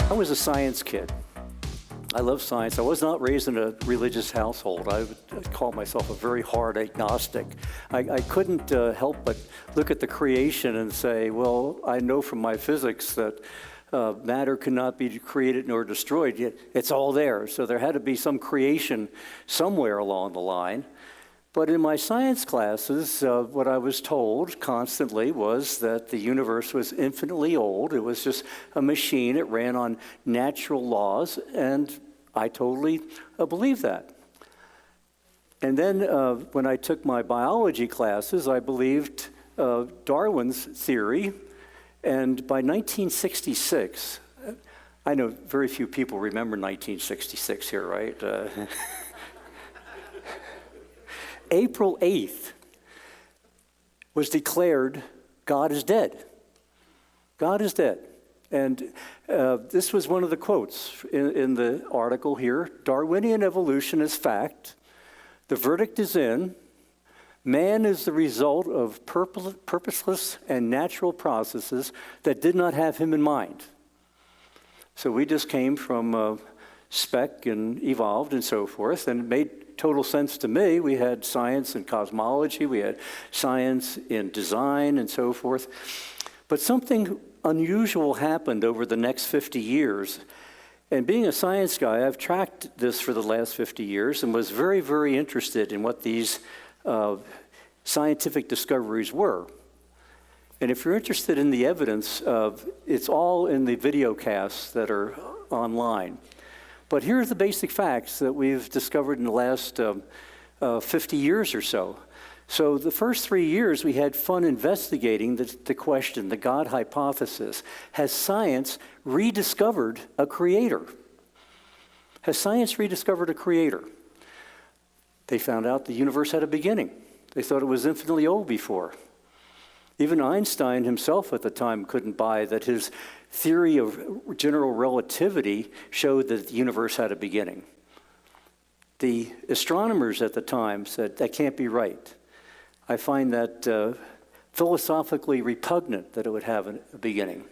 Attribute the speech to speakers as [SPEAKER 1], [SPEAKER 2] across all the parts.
[SPEAKER 1] I was a science kid. I love science. I was not raised in a religious household. I would call myself a very hard agnostic. I couldn't help but look at the creation and say, well, I know from my physics that matter cannot be created nor destroyed, yet it's all there. So there had to be some creation somewhere along the line. But in my science classes, what I was told constantly was that the universe was infinitely old. It was just a machine. It ran on natural laws, and I totally believed that. And then when I took my biology classes, I believed Darwin's theory. And by 1966, I know very few people remember 1966 here, right? April 8th was declared God is dead. God is dead. And this was one of the quotes in the article here. Darwinian evolution is fact. The verdict is in. Man is the result of purposeless and natural processes that did not have him in mind. So we just came from spec and evolved and so forth, and it made total sense to me. We had science in cosmology, we had science in design and so forth. But something unusual happened over the next 50 years. And being a science guy, I've tracked this for the last 50 years and was very, very interested in what these scientific discoveries were. And if you're interested in the evidence, it's all in the video casts that are online. But here are the basic facts that we've discovered in the last 50 years or so. So the first 3 years, we had fun investigating the question, the God hypothesis. Has science rediscovered a creator? Has science rediscovered a creator? They found out the universe had a beginning. They thought it was infinitely old before. Even Einstein himself at the time couldn't buy that his theory of general relativity showed that the universe had a beginning. The astronomers at the time said, that can't be right. I find that philosophically repugnant that it would have a beginning.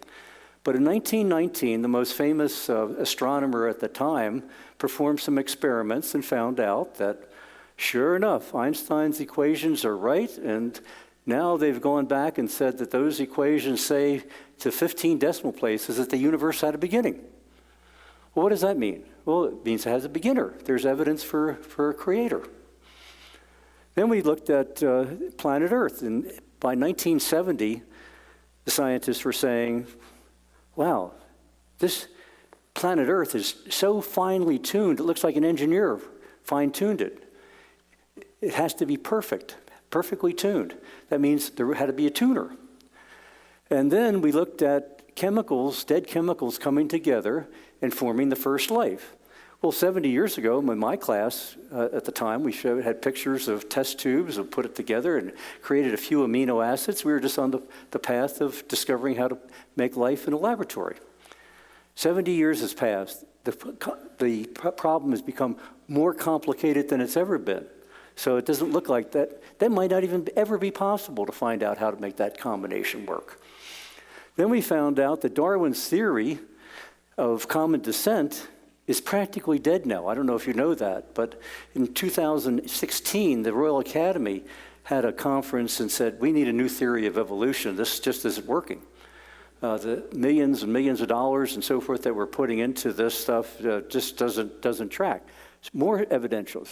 [SPEAKER 1] But in 1919, the most famous astronomer at the time performed some experiments and found out that, sure enough, Einstein's equations are right, and now they've gone back and said that those equations say to 15 decimal places that the universe had a beginning. Well, what does that mean? Well, it means it has a beginner. There's evidence for a creator. Then we looked at planet Earth, and by 1970, the scientists were saying, wow, this planet Earth is so finely tuned, it looks like an engineer fine-tuned it. It has to be perfect, perfectly tuned. That means there had to be a tuner. And then we looked at chemicals, dead chemicals coming together and forming the first life. Well, 70 years ago, in my class at the time, we had pictures of test tubes and put it together and created a few amino acids. We were just on the path of discovering how to make life in a laboratory. 70 years has passed. The problem has become more complicated than it's ever been. So it doesn't look like that might not even ever be possible to find out how to make that combination work. Then we found out that Darwin's theory of common descent is practically dead now. I don't know if you know that, but in 2016, the Royal Academy had a conference and said, we need a new theory of evolution. This just isn't working. The millions and millions of dollars and so forth that we're putting into this stuff just doesn't track. It's more evidential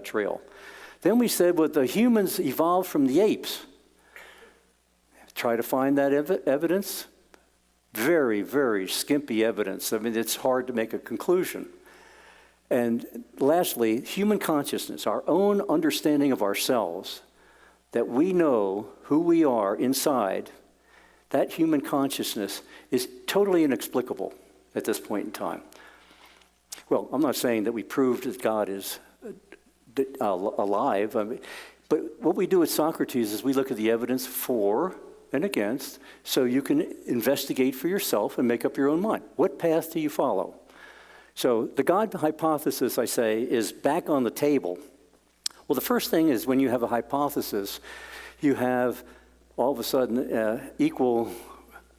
[SPEAKER 1] trail. Then we said, well, the humans evolved from the apes. Try to find that evidence. Very, very skimpy evidence. I mean, it's hard to make a conclusion. And lastly, human consciousness, our own understanding of ourselves, that we know who we are inside, that human consciousness is totally inexplicable at this point in time. Well, I'm not saying that we proved that God is alive, but what we do with Socrates is we look at the evidence for and against, so you can investigate for yourself and make up your own mind. What path do you follow? So the God hypothesis, I say, is back on the table. Well, the first thing is when you have a hypothesis, you have all of a sudden equal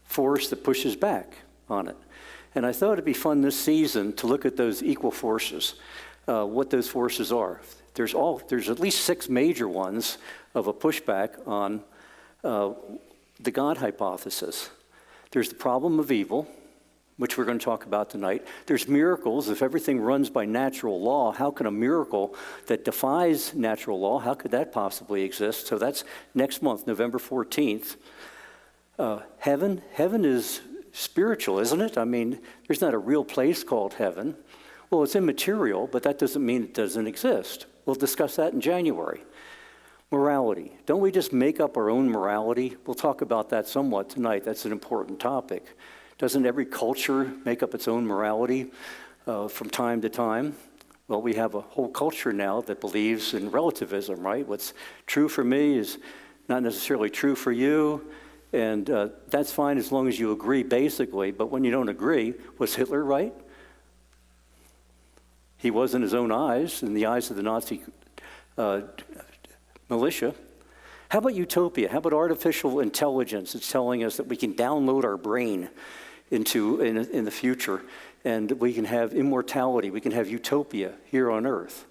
[SPEAKER 1] force that pushes back on it. And I thought it'd be fun this season to look at those equal forces, what those forces are. There's at least 6 major ones of a pushback on the God hypothesis. There's the problem of evil, which we're going to talk about tonight. There's miracles. If everything runs by natural law, how can a miracle that defies natural law, how could that possibly exist? So that's next month, November 14th. Heaven is spiritual, isn't it? I mean, there's not a real place called heaven. Well, it's immaterial, but that doesn't mean it doesn't exist. We'll discuss that in January. Morality. Don't we just make up our own morality? We'll talk about that somewhat tonight. That's an important topic. Doesn't every culture make up its own morality from time to time? Well, we have a whole culture now that believes in relativism, right? What's true for me is not necessarily true for you, and that's fine as long as you agree, basically. But when you don't agree, was Hitler right? He was in his own eyes, in the eyes of the Nazi militia. How about utopia? How about artificial intelligence? It's telling us that we can download our brain in the future, and we can have immortality. We can have utopia here on Earth.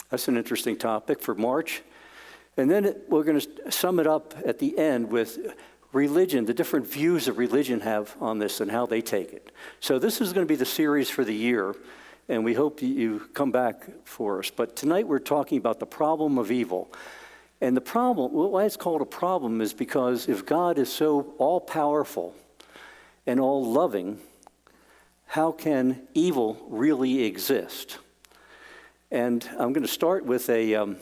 [SPEAKER 1] That's an interesting topic for March. And then we're going to sum it up at the end with religion, the different views that religion have on this and how they take it. So this is going to be the series for the year, and we hope you come back for us. But tonight we're talking about the problem of evil. And the problem, why it's called a problem, is because if God is so all-powerful and all-loving, how can evil really exist? And I'm going to start with a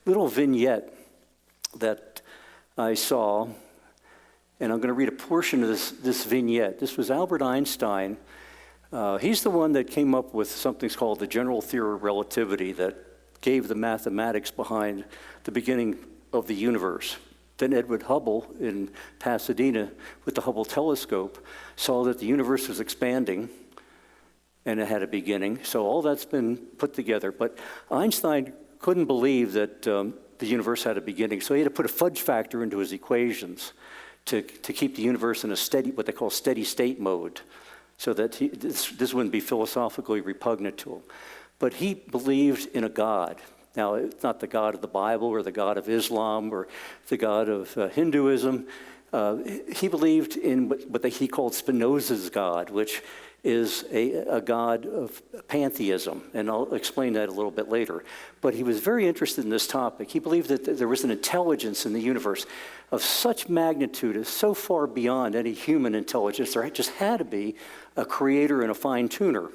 [SPEAKER 1] little vignette that I saw, and I'm going to read a portion of this vignette. This was Albert Einstein. He's the one that came up with something called the general theory of relativity that gave the mathematics behind the beginning of the universe. Then Edward Hubble in Pasadena with the Hubble telescope saw that the universe was expanding and it had a beginning. So all that's been put together. But Einstein couldn't believe that the universe had a beginning, so he had to put a fudge factor into his equations to keep the universe in a steady, what they call steady state mode, so that this wouldn't be philosophically repugnant to him. But he believed in a God. Now, it's not the God of the Bible or the God of Islam or the God of Hinduism. He believed in what he called Spinoza's God, which is a God of pantheism, and I'll explain that a little bit later. But he was very interested in this topic. He believed that there was an intelligence in the universe of such magnitude, so far beyond any human intelligence, there just had to be a creator and a fine-tuner.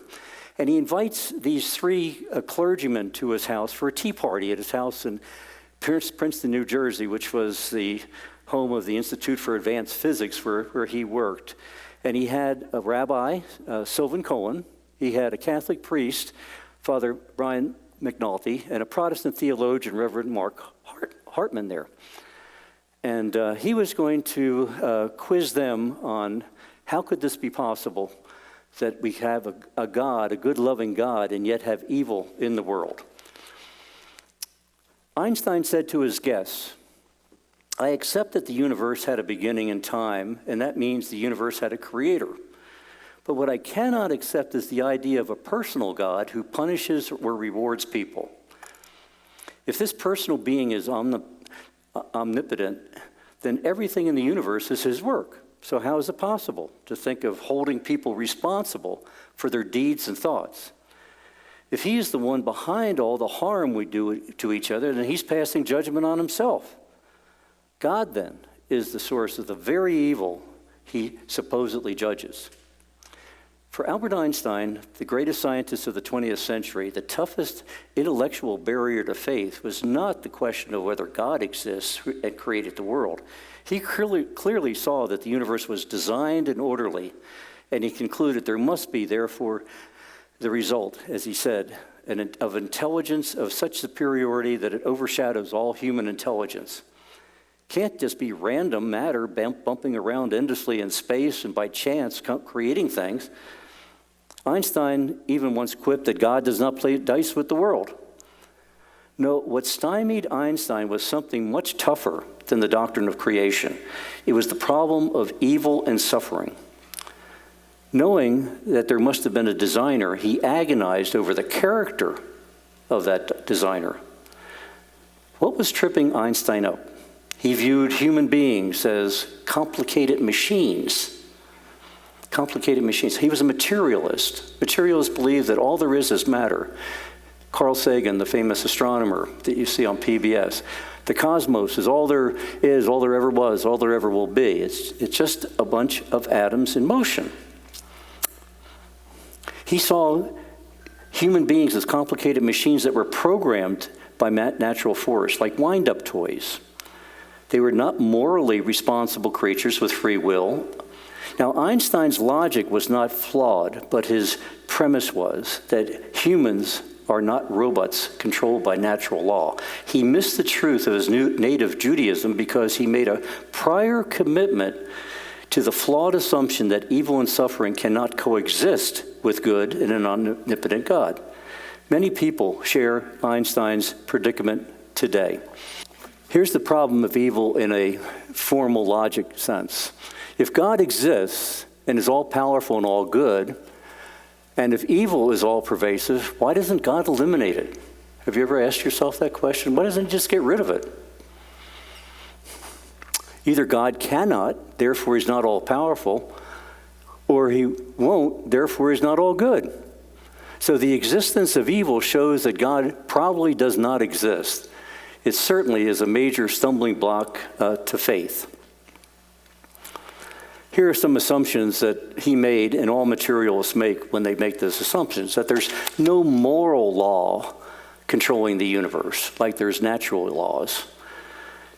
[SPEAKER 1] And he invites these 3 clergymen to his house for a tea party at his house in Princeton, New Jersey, which was the home of the Institute for Advanced Physics where he worked. And he had a rabbi, Sylvan Cohen. He had a Catholic priest, Father Brian McNulty, and a Protestant theologian, Reverend Mark Hartman there. And he was going to quiz them on how could this be possible, that we have a God, a good, loving God, and yet have evil in the world. Einstein said to his guests, I accept that the universe had a beginning in time, and that means the universe had a creator. But what I cannot accept is the idea of a personal God who punishes or rewards people. If this personal being is omnipotent, then everything in the universe is his work. So how is it possible to think of holding people responsible for their deeds and thoughts? If he's the one behind all the harm we do to each other, then he's passing judgment on himself. God, then, is the source of the very evil he supposedly judges. For Albert Einstein, the greatest scientist of the 20th century, the toughest intellectual barrier to faith was not the question of whether God exists and created the world. He clearly saw that the universe was designed and orderly, and he concluded there must be, therefore, the result, as he said, of intelligence of such superiority that it overshadows all human intelligence. Can't just be random matter bumping around endlessly in space and by chance creating things. Einstein even once quipped that God does not play dice with the world. No, what stymied Einstein was something much tougher than the doctrine of creation. It was the problem of evil and suffering. Knowing that there must have been a designer, he agonized over the character of that designer. What was tripping Einstein up? He viewed human beings as complicated machines. Complicated machines. He was a materialist. Materialists believe that all there is matter. Carl Sagan, the famous astronomer that you see on PBS, the cosmos is, all there ever was, all there ever will be. It's just a bunch of atoms in motion. He saw human beings as complicated machines that were programmed by natural force, like wind-up toys. They were not morally responsible creatures with free will. Now, Einstein's logic was not flawed, but his premise was that humans are not robots controlled by natural law. He missed the truth of his native Judaism because he made a prior commitment to the flawed assumption that evil and suffering cannot coexist with good in an omnipotent God. Many people share Einstein's predicament today. Here's the problem of evil in a formal logic sense. If God exists and is all-powerful and all good, and if evil is all-pervasive, why doesn't God eliminate it? Have you ever asked yourself that question? Why doesn't he just get rid of it? Either God cannot, therefore he's not all-powerful, or he won't, therefore he's not all good. So the existence of evil shows that God probably does not exist. It certainly is a major stumbling block to faith. Here are some assumptions that he made, and all materialists make when they make those assumptions, that there's no moral law controlling the universe, like there's natural laws.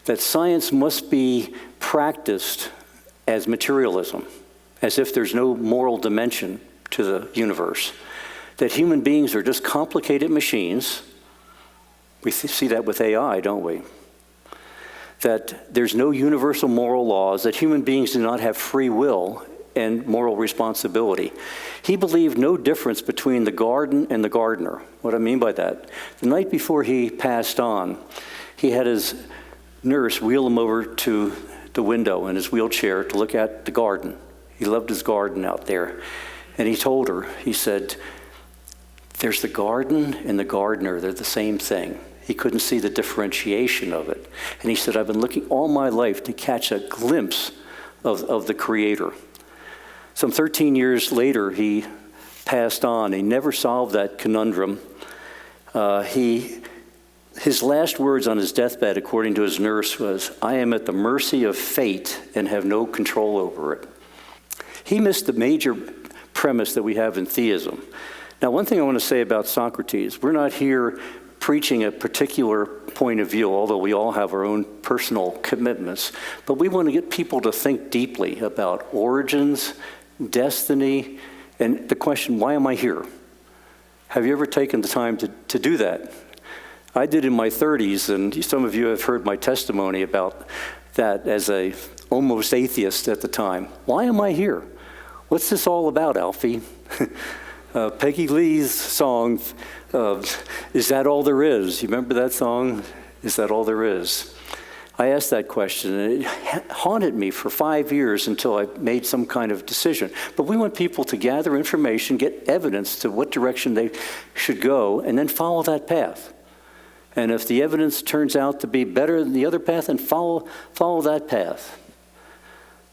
[SPEAKER 1] That science must be practiced as materialism, as if there's no moral dimension to the universe. That human beings are just complicated machines. We see that with AI, don't we? That there's no universal moral laws, that human beings do not have free will and moral responsibility. He believed no difference between the garden and the gardener. What I mean by that, the night before he passed on, he had his nurse wheel him over to the window in his wheelchair to look at the garden. He loved his garden out there. And he told her, he said, there's the garden and the gardener, they're the same thing. He couldn't see the differentiation of it. And he said, I've been looking all my life to catch a glimpse of the Creator. Some 13 years later, he passed on. He never solved that conundrum. His last words on his deathbed, according to his nurse, was, I am at the mercy of fate and have no control over it. He missed the major premise that we have in theism. Now, one thing I want to say about Socrates, we're not here preaching a particular point of view, although we all have our own personal commitments. But we want to get people to think deeply about origins, destiny, and the question, why am I here? Have you ever taken the time to do that? I did in my 30s, and some of you have heard my testimony about that as a almost atheist at the time. Why am I here? What's this all about, Alfie? Peggy Lee's song, Is That All There Is? You remember that song? Is That All There Is? I asked that question, and it haunted me for 5 years until I made some kind of decision. But we want people to gather information, get evidence to what direction they should go, and then follow that path. And if the evidence turns out to be better than the other path, then follow that path.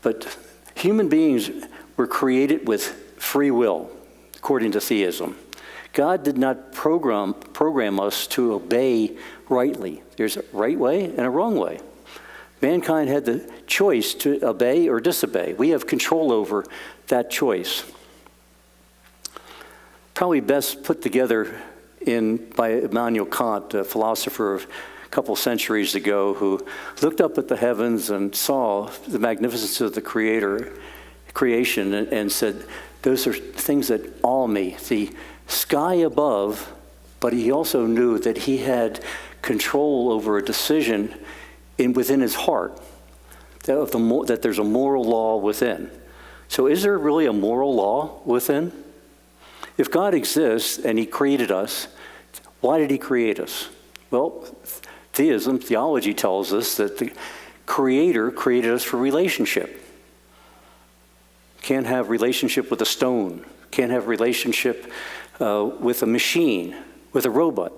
[SPEAKER 1] But human beings were created with free will, according to theism. God did not program us to obey rightly. There's a right way and a wrong way. Mankind had the choice to obey or disobey. We have control over that choice. Probably best put together by Immanuel Kant, a philosopher of a couple centuries ago, who looked up at the heavens and saw the magnificence of the creation and said, those are things that awe me. The sky above, but he also knew that he had control over a decision within his heart, that there's a moral law within. So is there really a moral law within? If God exists and he created us, why did he create us? Well, theology tells us that the Creator created us for relationship. can't have relationship with a stone, can't have relationship with a machine, with a robot.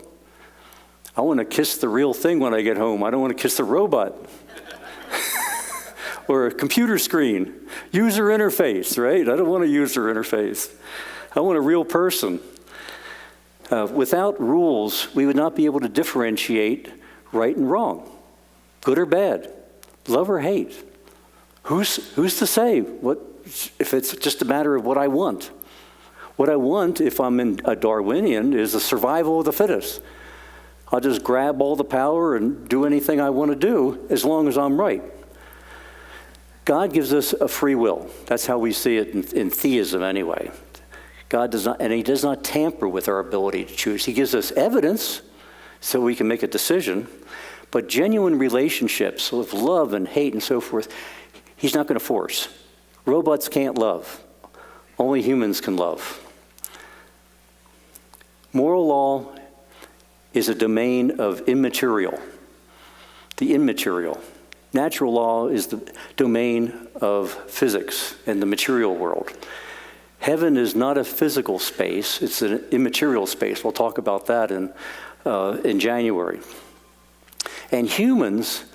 [SPEAKER 1] I want to kiss the real thing when I get home. I don't want to kiss the robot. Or a computer screen, user interface, right? I don't want a user interface. I want a real person. Without rules, we would not be able to differentiate right and wrong, good or bad, love or hate. Who's to say what if it's just a matter of what I want? What I want, if I'm a Darwinian, is the survival of the fittest. I'll just grab all the power and do anything I want to do as long as I'm right. God gives us a free will. That's how we see it in theism anyway. God does not, and he does not tamper with our ability to choose. He gives us evidence so we can make a decision, but genuine relationships with love and hate and so forth, he's not going to force. Robots can't love. Only humans can love. Moral law is a domain of immaterial, the immaterial. Natural law is the domain of physics and the material world. Heaven is not a physical space, it's an immaterial space. We'll talk about that in January. And humans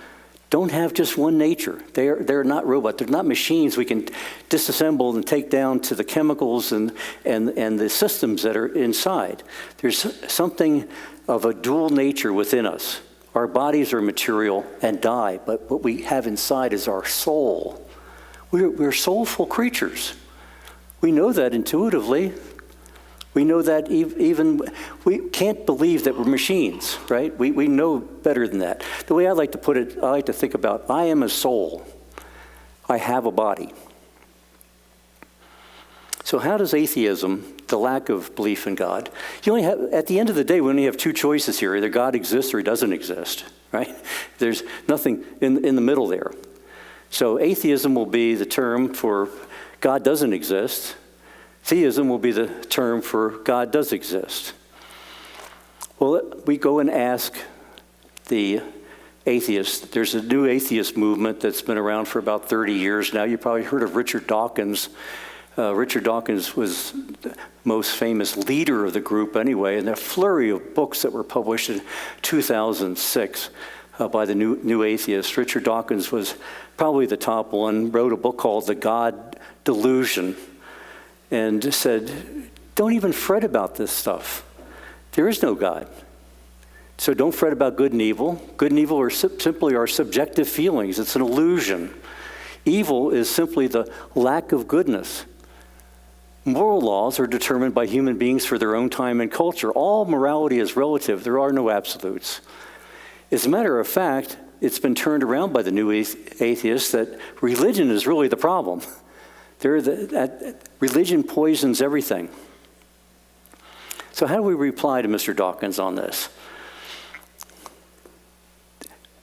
[SPEAKER 1] don't have just one nature. They're not robots. They're not machines we can disassemble and take down to the chemicals and the systems that are inside. There's something of a dual nature within us. Our bodies are material and die, but what we have inside is our soul. We're soulful creatures. We know that intuitively. We know that even we can't believe that we're machines, right? We know better than that. The way I like to put it, I like to think about, I am a soul. I have a body. So how does atheism, the lack of belief in God, you only have, at the end of the day, we only have two choices here. Either God exists or he doesn't exist, right? There's nothing in the middle there. So atheism will be the term for God doesn't exist. Theism will be the term for God does exist. Well, we go and ask the atheists. There's a new atheist movement that's been around for about 30 years now. You probably heard of Richard Dawkins. Richard Dawkins was the most famous leader of the group anyway, and a flurry of books that were published in 2006 by the new atheists. Richard Dawkins was probably the top one, wrote a book called The God Delusion, and said, don't even fret about this stuff. There is no God. So don't fret about good and evil. Good and evil are simply our subjective feelings. It's an illusion. Evil is simply the lack of goodness. Moral laws are determined by human beings for their own time and culture. All morality is relative. There are no absolutes. As a matter of fact, it's been turned around by the new atheists that religion is really the problem. Religion poisons everything. So how do we reply to Mr. Dawkins on this?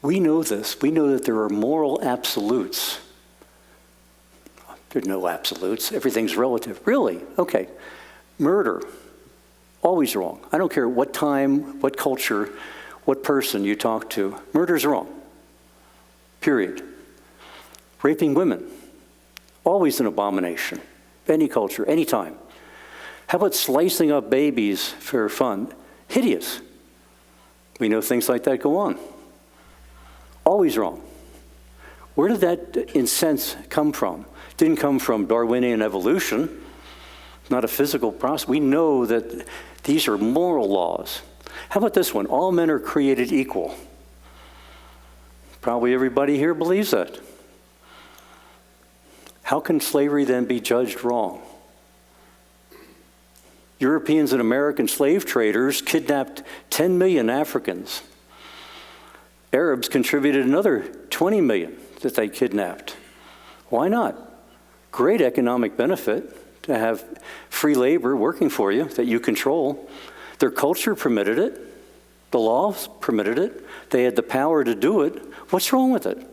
[SPEAKER 1] We know this. We know that there are moral absolutes. There's no absolutes. Everything's relative. Really? Okay. Murder, always wrong. I don't care what time, what culture, what person you talk to. Murder's wrong. Period. Raping women, always an abomination. Any culture, any time. How about slicing up babies for fun? Hideous. We know things like that go on. Always wrong. Where did that incense come from? It didn't come from Darwinian evolution, not a physical process. We know that these are moral laws. How about this one? All men are created equal. Probably everybody here believes that. How can slavery then be judged wrong? Europeans and American slave traders kidnapped 10 million Africans. Arabs contributed another 20 million that they kidnapped. Why not? Great economic benefit to have free labor working for you that you control. Their culture permitted it. The laws permitted it. They had the power to do it. What's wrong with it?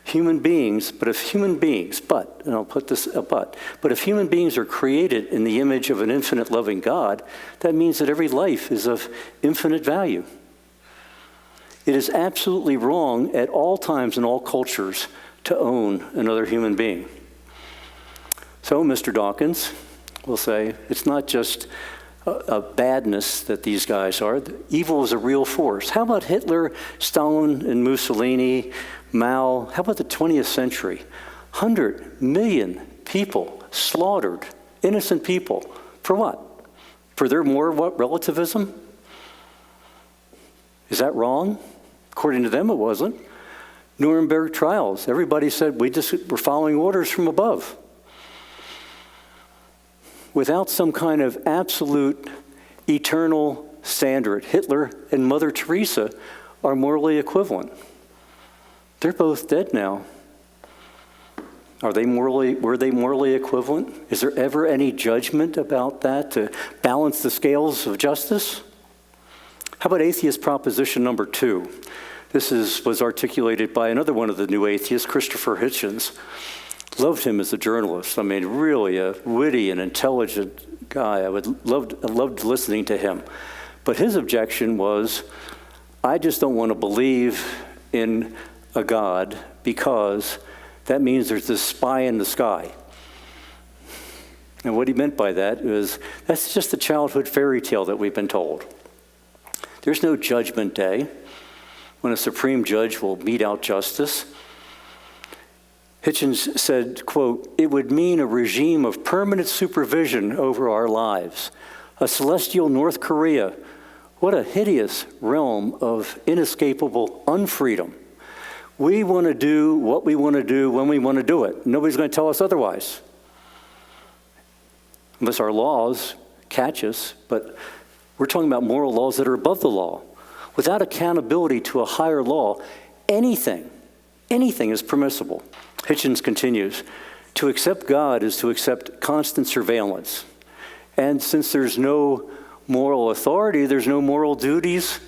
[SPEAKER 1] Human beings, and I'll put this a but if human beings are created in the image of an infinite loving God, that means that every life is of infinite value. It is absolutely wrong at all times in all cultures to own another human being. So, Mr. Dawkins will say, it's not just a badness that these guys are. Evil is a real force. How about Hitler, Stalin, and Mussolini, Mao? How about the 20th century? 100 million people slaughtered, innocent people. For what? For their moral relativism? Is that wrong? According to them, it wasn't. Nuremberg trials. Everybody said, we're following orders from above. Without some kind of absolute eternal standard, Hitler and Mother Teresa are morally equivalent. They're both dead now. Were they morally equivalent? Is there ever any judgment about that to balance the scales of justice? How about atheist proposition number 2? This was articulated by another one of the new atheists, Christopher Hitchens. Loved him as a journalist. I mean, really a witty and intelligent guy. I loved listening to him. But his objection was, I just don't want to believe in a God because that means there's this spy in the sky. And what he meant by that was, that's just a childhood fairy tale that we've been told. There's no judgment day when a supreme judge will mete out justice. Hitchens said, quote, it would mean a regime of permanent supervision over our lives, a celestial North Korea. What a hideous realm of inescapable unfreedom. We want to do what we want to do when we want to do it. Nobody's going to tell us otherwise. Unless our laws catch us, but we're talking about moral laws that are above the law. Without accountability to a higher law, anything is permissible. Hitchens continues, to accept God is to accept constant surveillance. And since there's no moral authority, there's no moral duties.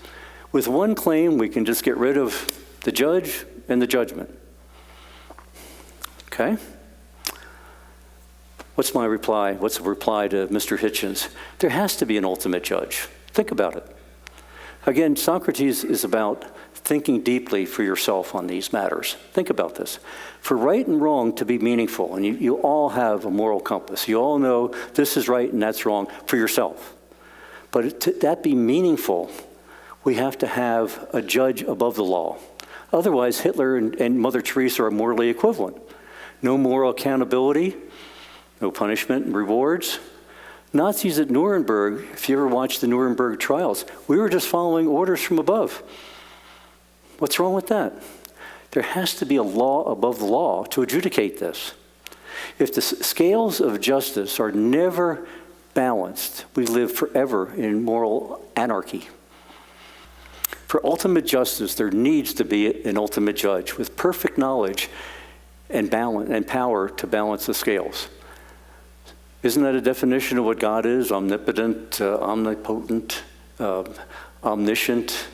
[SPEAKER 1] With one claim, we can just get rid of the judge and the judgment. Okay? What's my reply? What's the reply to Mr. Hitchens? There has to be an ultimate judge. Think about it. Again, Socrates is about thinking deeply for yourself on these matters. Think about this. For right and wrong to be meaningful, and you all have a moral compass. You all know this is right and that's wrong for yourself. But to that be meaningful, we have to have a judge above the law. Otherwise, Hitler and Mother Teresa are morally equivalent. No moral accountability, no punishment and rewards. Nazis at Nuremberg, if you ever watched the Nuremberg trials, we were just following orders from above. What's wrong with that? There has to be a law above the law to adjudicate this. If the scales of justice are never balanced, we live forever in moral anarchy. For ultimate justice, there needs to be an ultimate judge with perfect knowledge and balance and power to balance the scales. Isn't that a definition of what God is? Omnipotent, omnipotent, omniscient,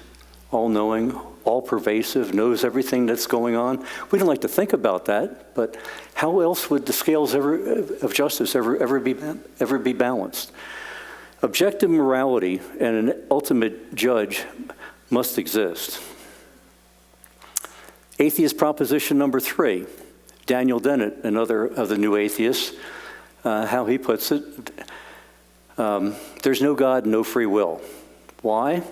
[SPEAKER 1] all-knowing, all-pervasive, knows everything that's going on. We don't like to think about that, but how else would the scales of justice ever be balanced? Objective morality and an ultimate judge must exist. Atheist proposition number 3, Daniel Dennett, another of the new atheists, how he puts it, there's no God, no free will. Why?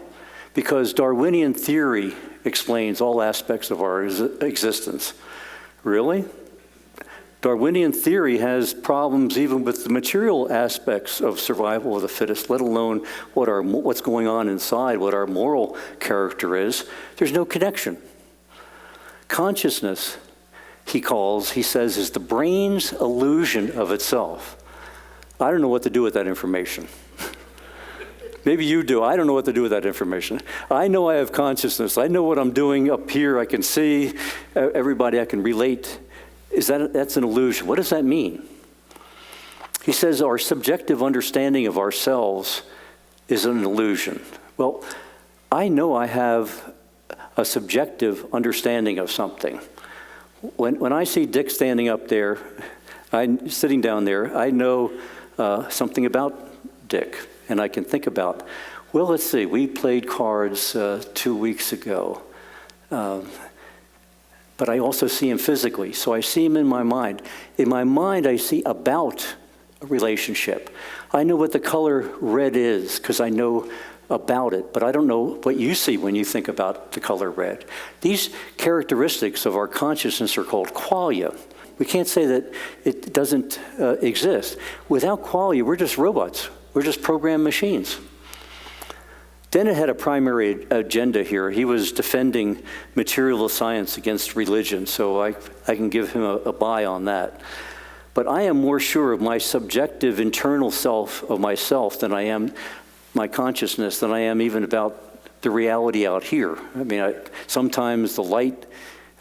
[SPEAKER 1] Because Darwinian theory explains all aspects of our existence. Really? Darwinian theory has problems even with the material aspects of survival of the fittest, let alone what's going on inside, what our moral character is. There's no connection. Consciousness, he says, is the brain's illusion of itself. I don't know what to do with that information. Maybe you do. I don't know what to do with that information. I know I have consciousness. I know what I'm doing up here. I can see everybody. I can relate. That's an illusion. What does that mean? He says our subjective understanding of ourselves is an illusion. Well, I know I have a subjective understanding of something. When I see Dick standing up there, sitting down there, I know something about Dick. And I can think about, well, let's see, we played cards 2 weeks ago. but I also see him physically. So I see him in my mind. In my mind, I see about a relationship. I know what the color red is because I know about it, but I don't know what you see when you think about the color red. These characteristics of our consciousness are called qualia. We can't say that it doesn't exist. Without qualia, we're just robots. We're just programmed machines. Dennett had a primary agenda here. He was defending material science against religion, so I can give him a buy on that. But I am more sure of my subjective internal self, of myself, than I am my consciousness, than I am even about the reality out here. I mean, sometimes the light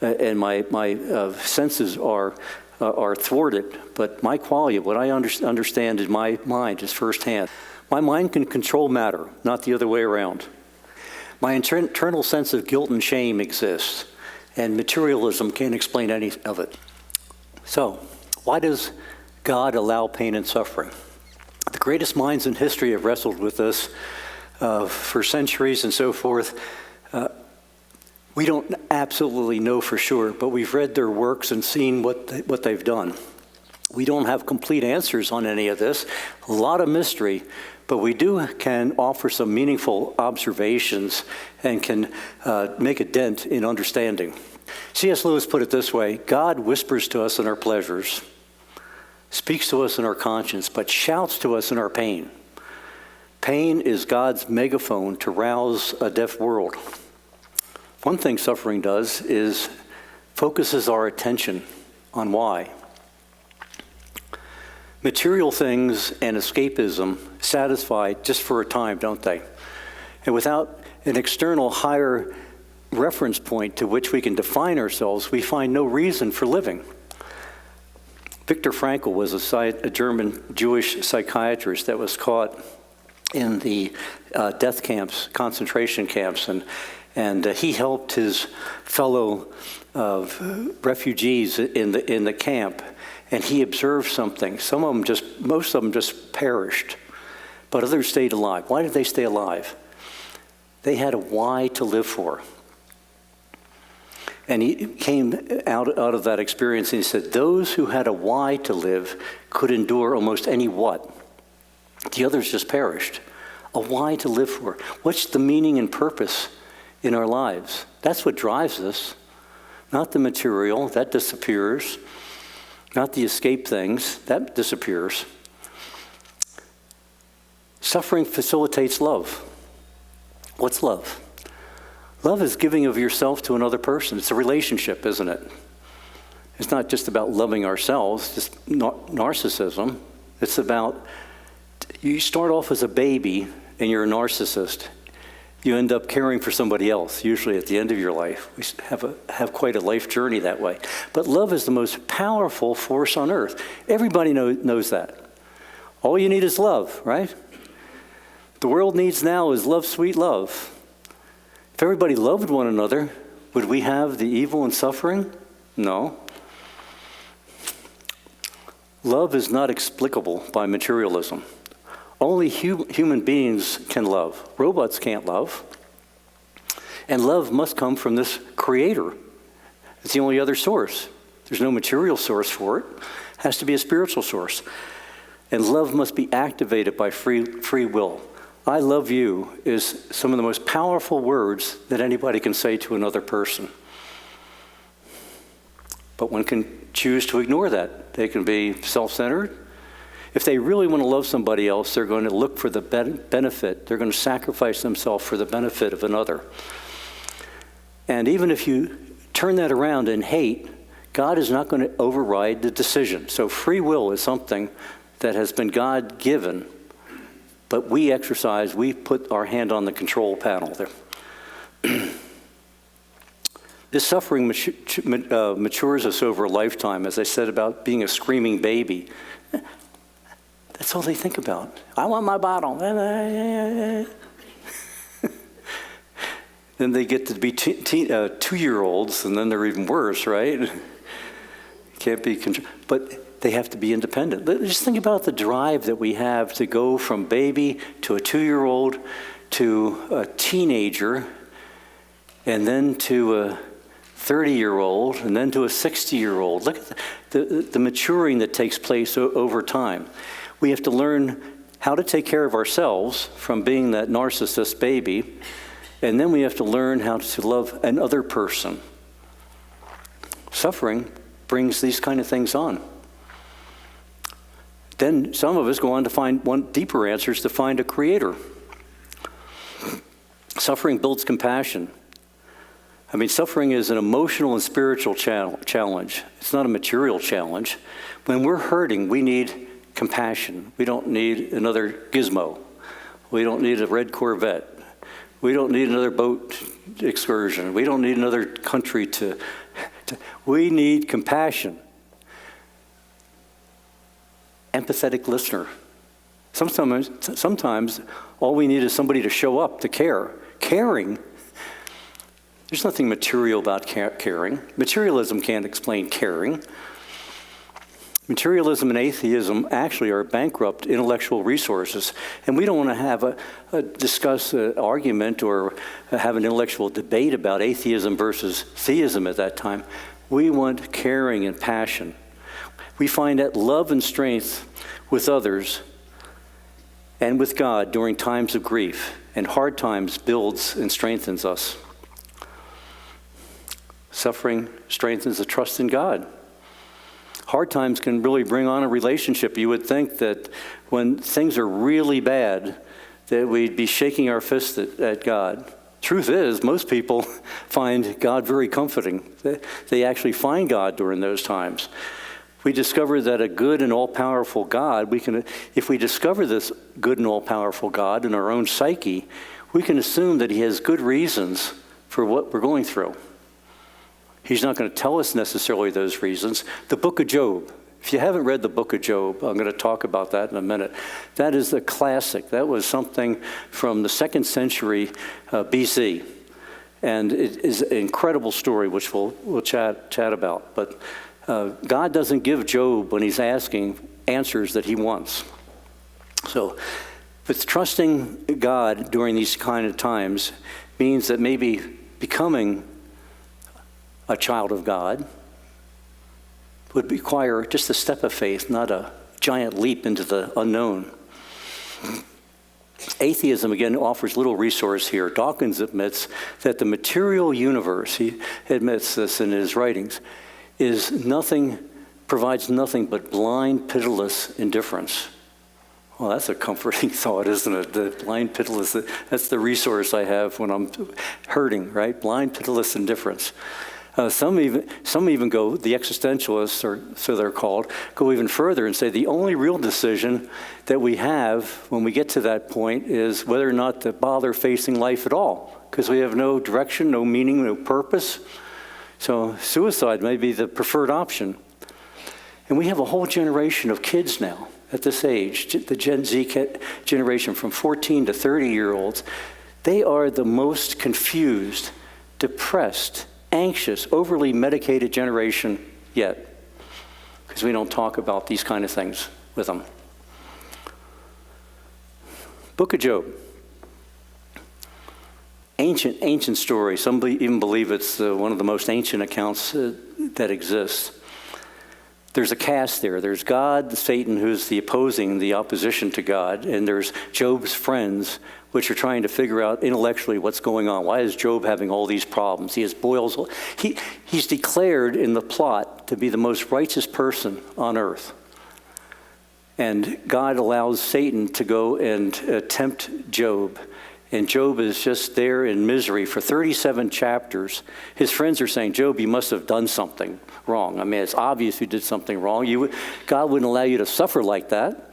[SPEAKER 1] and my senses are thwarted, but my qualia, what I understand in my mind is firsthand. My mind can control matter, not the other way around. My internal sense of guilt and shame exists, and materialism can't explain any of it. So, why does God allow pain and suffering? The greatest minds in history have wrestled with this for centuries and so forth. We don't absolutely know for sure, but we've read their works and seen what they've done. We don't have complete answers on any of this, a lot of mystery, but we can offer some meaningful observations and can make a dent in understanding. C.S. Lewis put it this way: God whispers to us in our pleasures, speaks to us in our conscience, but shouts to us in our pain. Pain is God's megaphone to rouse a deaf world. One thing suffering does is focuses our attention on why. Material things and escapism satisfy just for a time, don't they? And without an external higher reference point to which we can define ourselves, we find no reason for living. Viktor Frankl was a German Jewish psychiatrist that was caught in the death camps, concentration camps, and he helped his fellow refugees in the camp. And he observed something. Most of them just perished, but others stayed alive. Why did they stay alive? They had a why to live for. And he came out of that experience and he said, those who had a why to live could endure almost any what. The others just perished. A why to live for. What's the meaning and purpose in our lives? That's what drives us. Not the material, that disappears. Not the escape things, that disappears. Suffering facilitates love. What's love? Love is giving of yourself to another person. It's a relationship, isn't it? It's not just about loving ourselves, just narcissism. It's about, you start off as a baby and you're a narcissist. You end up caring for somebody else, usually at the end of your life. We have quite a life journey that way. But love is the most powerful force on earth. Everybody knows that. All you need is love, right? The world needs now is love, sweet love. If everybody loved one another, would we have the evil and suffering? No. Love is not explicable by materialism. Only human beings can love. Robots can't love. And love must come from this creator. It's the only other source. There's no material source for it. It has to be a spiritual source. And love must be activated by free will. I love you is some of the most powerful words that anybody can say to another person. But one can choose to ignore that. They can be self-centered. If they really want to love somebody else, they're going to look for the benefit. They're going to sacrifice themselves for the benefit of another. And even if you turn that around and hate, God is not going to override the decision. So free will is something that has been God-given, but we put our hand on the control panel there. This suffering matures us over a lifetime, as I said about being a screaming baby. That's all they think about. I want my bottle. Then they get to be 2-year-olds, and then they're even worse, right? Can't be controlled. But they have to be independent. Just think about the drive that we have to go from baby to a 2-year-old to a teenager, and then to 30-year-old, and then to a 60-year-old. Look at the maturing that takes place over time. We have to learn how to take care of ourselves from being that narcissist baby, and then we have to learn how to love another person. Suffering brings these kind of things on. Then some of us go on to want deeper answers, to find a creator. Suffering builds compassion. I mean, suffering is an emotional and spiritual challenge. It's not a material challenge. When we're hurting, we need compassion. We don't need another gizmo. We don't need a red Corvette. We don't need another boat excursion. We don't need another country we need compassion. Empathetic listener. Sometimes all we need is somebody to show up to care. Caring, there's nothing material about caring. Materialism can't explain caring. Materialism and atheism actually are bankrupt intellectual resources. And we don't want to discuss an argument or have an intellectual debate about atheism versus theism at that time. We want caring and passion. We find that love and strength with others and with God during times of grief and hard times builds and strengthens us. Suffering strengthens the trust in God. Hard times can really bring on a relationship. You would think that when things are really bad, that we'd be shaking our fist at God. Truth is, most people find God very comforting. They actually find God during those times. We discover that a good and all-powerful God, if we discover this good and all-powerful God in our own psyche, we can assume that he has good reasons for what we're going through. He's not going to tell us necessarily those reasons. The book of Job, if you haven't read the book of Job, I'm going to talk about that in a minute. That is a classic. That was something from the 2nd century BC. And it is an incredible story, which we'll chat about. But God doesn't give Job, when he's asking, answers that he wants. So, but trusting God during these kind of times means that maybe becoming a child of God would require just a step of faith, not a giant leap into the unknown. Atheism, again, offers little resource here. Dawkins admits that the material universe, he admits this in his writings, provides nothing but blind, pitiless indifference. Well, that's a comforting thought, isn't it? The blind, pitiless, that's the resource I have when I'm hurting, right? Blind, pitiless indifference. Some even go, the existentialists, or so they're called, go even further and say the only real decision that we have when we get to that point is whether or not to bother facing life at all, because we have no direction, no meaning, no purpose. So suicide may be the preferred option. And we have a whole generation of kids now at this age, the Gen Z generation from 14 to 30-year-olds. They are the most confused, depressed, anxious, overly medicated generation yet, because we don't talk about these kind of things with them. Book of Job. Ancient story. Some even believe it's one of the most ancient accounts that exists. There's a cast there. There's God, Satan, who's the opposition to God, and there's Job's friends, which are trying to figure out intellectually what's going on. Why is Job having all these problems? He has boils. He's declared in the plot to be the most righteous person on earth. And God allows Satan to go and tempt Job. And Job is just there in misery for 37 chapters. His friends are saying, Job, you must have done something wrong. I mean, it's obvious you did something wrong. God wouldn't allow you to suffer like that.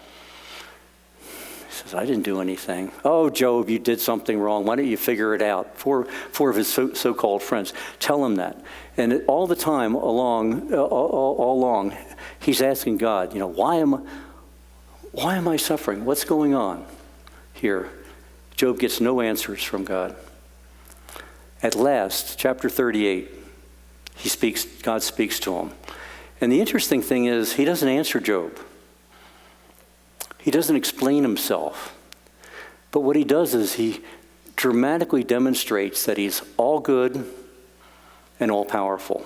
[SPEAKER 1] He says, I didn't do anything. Oh, Job, you did something wrong. Why don't you figure it out? Four of his so-called friends tell him that. And all the time all along, he's asking God, why am I suffering? What's going on here? Job gets no answers from God. At last, chapter 38, God speaks to him. And the interesting thing is, he doesn't answer Job. He doesn't explain himself. But what he does is he dramatically demonstrates that he's all good and all-powerful.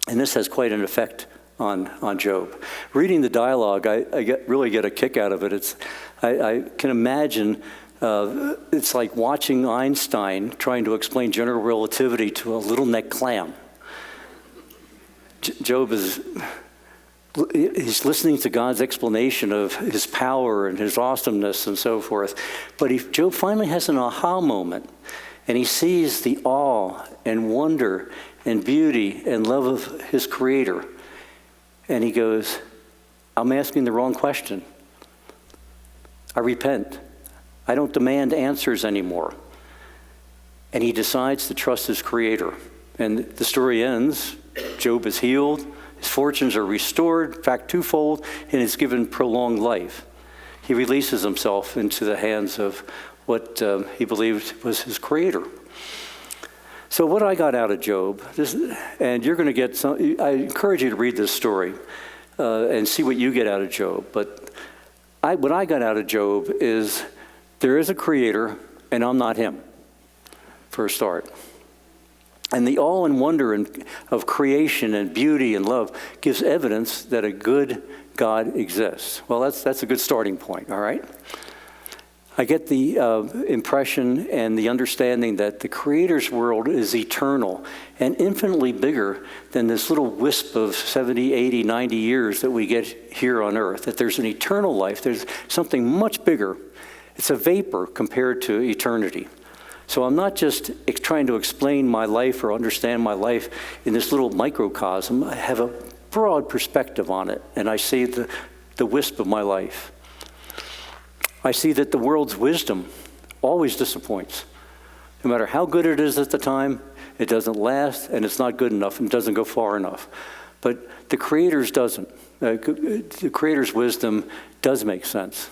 [SPEAKER 1] And this has quite an effect on Job. Reading the dialogue, I really get a kick out of it. I can imagine it's like watching Einstein trying to explain general relativity to a little-neck clam. Job he's listening to God's explanation of his power and his awesomeness and so forth. But Job finally has an aha moment, and he sees the awe and wonder and beauty and love of his Creator. And he goes, I'm asking the wrong question. I repent. I don't demand answers anymore. And he decides to trust his Creator. And the story ends, Job is healed, his fortunes are restored, in fact, twofold, and is given prolonged life. He releases himself into the hands of what he believed was his Creator. So what I got out of Job, and you're going to get some, I encourage you to read this story and see what you get out of Job. But what I got out of Job is there is a Creator, and I'm not him, for a start. And the awe and wonder of creation and beauty and love gives evidence that a good God exists. Well, that's a good starting point, all right? I get the impression and the understanding that the Creator's world is eternal and infinitely bigger than this little wisp of 70, 80, 90 years that we get here on earth, that there's an eternal life. There's something much bigger. It's a vapor compared to eternity. So I'm not just trying to explain my life or understand my life in this little microcosm. I have a broad perspective on it, and I see the wisp of my life. I see that the world's wisdom always disappoints. No matter how good it is at the time, it doesn't last, and it's not good enough, and doesn't go far enough. But the Creator's doesn't. The Creator's wisdom does make sense.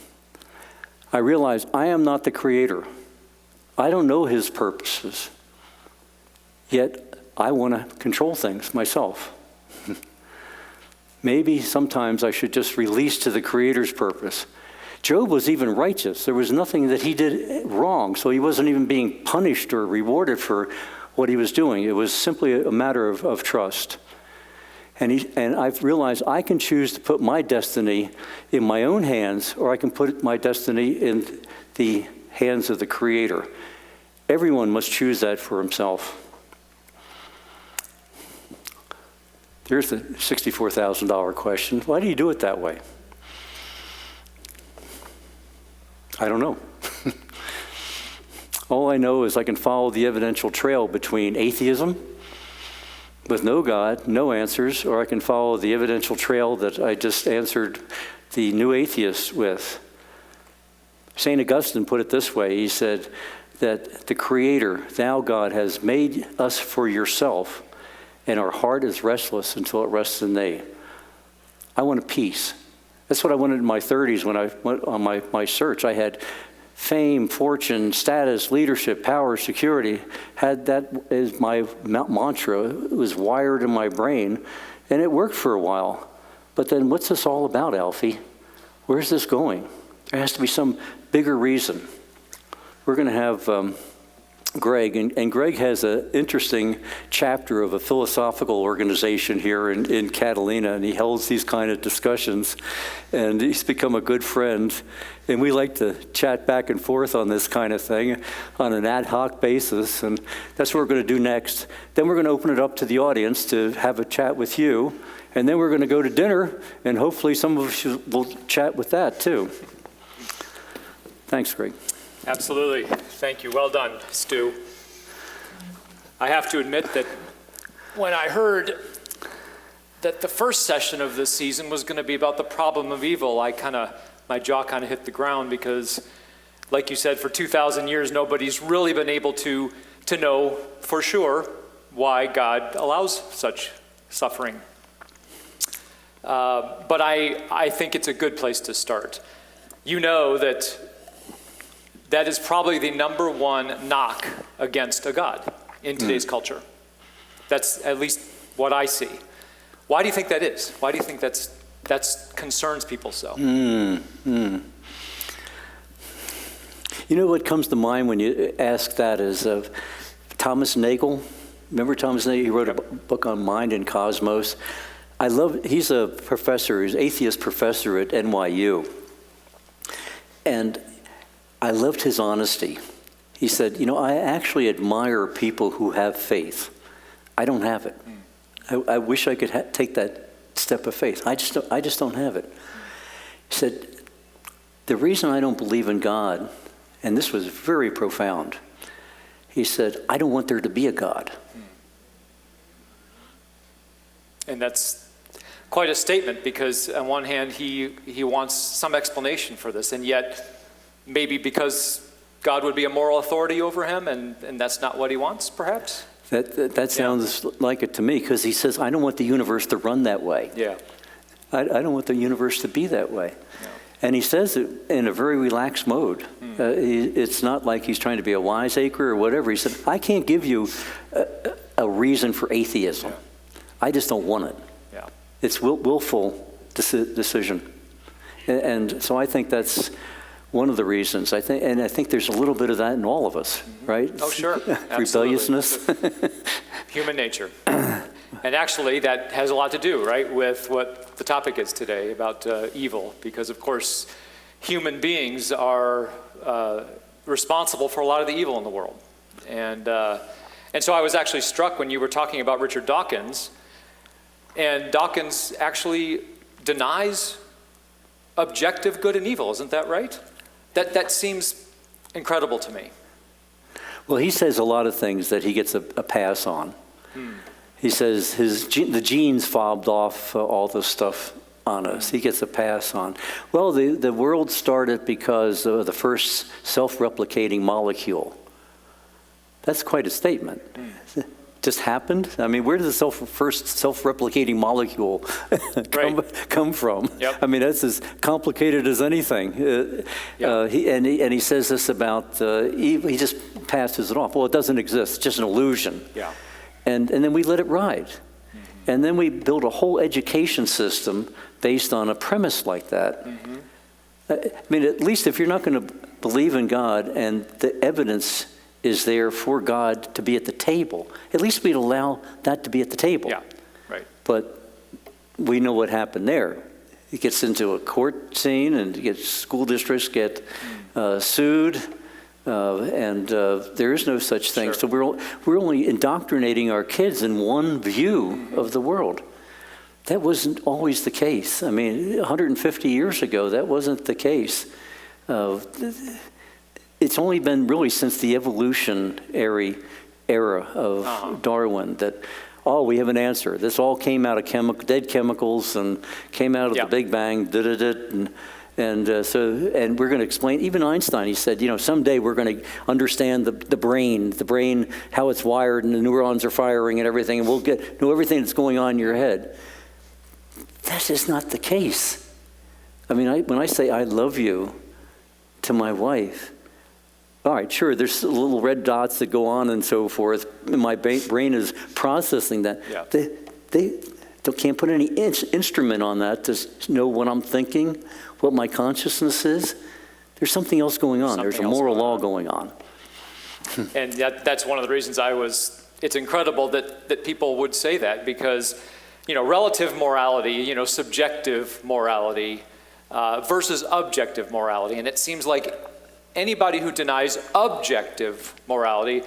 [SPEAKER 1] I realize I am not the Creator. I don't know His purposes. Yet I want to control things myself. Maybe sometimes I should just release to the Creator's purpose. Job was even righteous. There was nothing that he did wrong, so he wasn't even being punished or rewarded for what he was doing. It was simply a matter of trust. And I've realized I can choose to put my destiny in my own hands, or I can put my destiny in the hands of the Creator. Everyone must choose that for himself. Here's the $64,000 question. Why do you do it that way? I don't know. All I know is I can follow the evidential trail between atheism, with no God, no answers, or I can follow the evidential trail that I just answered the new atheists with. St. Augustine put it this way. He said that the Creator, thou God, has made us for yourself, and our heart is restless until it rests in thee. I want a peace. That's what I wanted in my 30s when I went on my search. I had fame, fortune, status, leadership, power, security. Had that as my mantra. It was wired in my brain, and it worked for a while. But then what's this all about, Alfie? Where's this going? There has to be some bigger reason. We're going to have Greg, and Greg has an interesting chapter of a philosophical organization here in Catalina, and he holds these kind of discussions, and he's become a good friend, and we like to chat back and forth on this kind of thing on an ad hoc basis, and that's what we're going to do next. Then we're going to open it up to the audience to have a chat with you, and then we're going to go to dinner, and hopefully some of us will chat with that too. Thanks, Greg.
[SPEAKER 2] Absolutely. Thank you. Well done, Stu. I have to admit that when I heard that the first session of this season was going to be about the problem of evil, my jaw kind of hit the ground because, like you said, for 2,000 years, nobody's really been able to know for sure why God allows such suffering. But I think it's a good place to start. You know that is probably the number one knock against a God in today's culture. That's at least what I see. Why do you think that is? Why do you think that concerns people so?
[SPEAKER 1] You know what comes to mind when you ask that is Thomas Nagel. Remember Thomas Nagel? He wrote a book on mind and cosmos. He's a professor, he's an atheist professor at NYU. And I loved his honesty. He said, I actually admire people who have faith. I don't have it. I wish I could take that step of faith. I just don't have it. He said, the reason I don't believe in God, and this was very profound, he said, I don't want there to be a God.
[SPEAKER 2] And that's quite a statement, because on one hand, he wants some explanation for this, and yet maybe because God would be a moral authority over him, and that's not what he wants, perhaps?
[SPEAKER 1] That sounds like it to me, because he says, I don't want the universe to run that way.
[SPEAKER 2] Yeah.
[SPEAKER 1] I don't want the universe to be that way. Yeah. And he says it in a very relaxed mode. It's not like he's trying to be a wiseacre or whatever. He said, I can't give you a reason for atheism. Yeah. I just don't want it. Yeah. It's willful decision. And so I think that's one of the reasons. I think there's a little bit of that in all of us, right?
[SPEAKER 2] Oh, sure.
[SPEAKER 1] Rebelliousness.
[SPEAKER 2] Human nature. And actually, that has a lot to do, right, with what the topic is today about evil, because, of course, human beings are responsible for a lot of the evil in the world. And so I was actually struck when you were talking about Richard Dawkins, and Dawkins actually denies objective good and evil. Isn't that right? That seems incredible to me.
[SPEAKER 1] Well, he says a lot of things that he gets a pass on. He says the genes fobbed off all this stuff on us. He gets a pass on. Well, the world started because of the first self-replicating molecule. That's quite a statement. Just happened? I mean, where did the first self-replicating molecule come from?
[SPEAKER 2] Yep.
[SPEAKER 1] I mean, that's as complicated as anything. He says this about evil. He just passes it off. Well, it doesn't exist. It's just an illusion.
[SPEAKER 2] Yeah.
[SPEAKER 1] And then we let it ride. Mm-hmm. And then we build a whole education system based on a premise like that. Mm-hmm. I mean, at least if you're not going to believe in God and the evidence is there for God to be at the table, at least we'd allow that to be at the table.
[SPEAKER 2] Yeah, right.
[SPEAKER 1] But we know what happened there. It gets into a court scene, and school districts get sued, and there is no such thing. Sure. So we're only indoctrinating our kids in one view of the world. That wasn't always the case. I mean, 150 years ago, that wasn't the case. It's only been really since the evolutionary era of Darwin that, we have an answer. This all came out of dead chemicals and came out of the Big Bang, and we're going to explain. Even Einstein, he said, someday we're going to understand the brain, how it's wired, and the neurons are firing and everything, and we'll know everything that's going on in your head. That is not the case. I mean, when I say I love you to my wife, all right, sure, there's little red dots that go on and so forth. My brain is processing that. Yeah. They can't put any instrument on that to know what I'm thinking, what my consciousness is. There's something else going on. There's a moral law going on.
[SPEAKER 2] And that's one of the reasons it's incredible that people would say that, because, relative morality, subjective morality versus objective morality. And it seems like anybody who denies objective morality,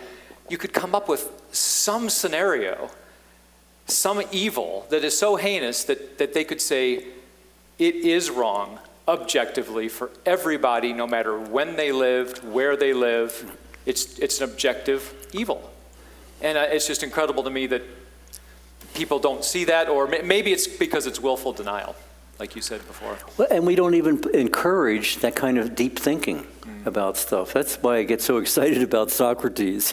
[SPEAKER 2] you could come up with some scenario, some evil that is so heinous that they could say it is wrong objectively for everybody, no matter when they lived, where they live. It's an objective evil. And it's just incredible to me that people don't see that, or maybe it's because it's willful denial, like you said before.
[SPEAKER 1] Well, and we don't even encourage that kind of deep thinking about stuff. That's why I get so excited about Socrates,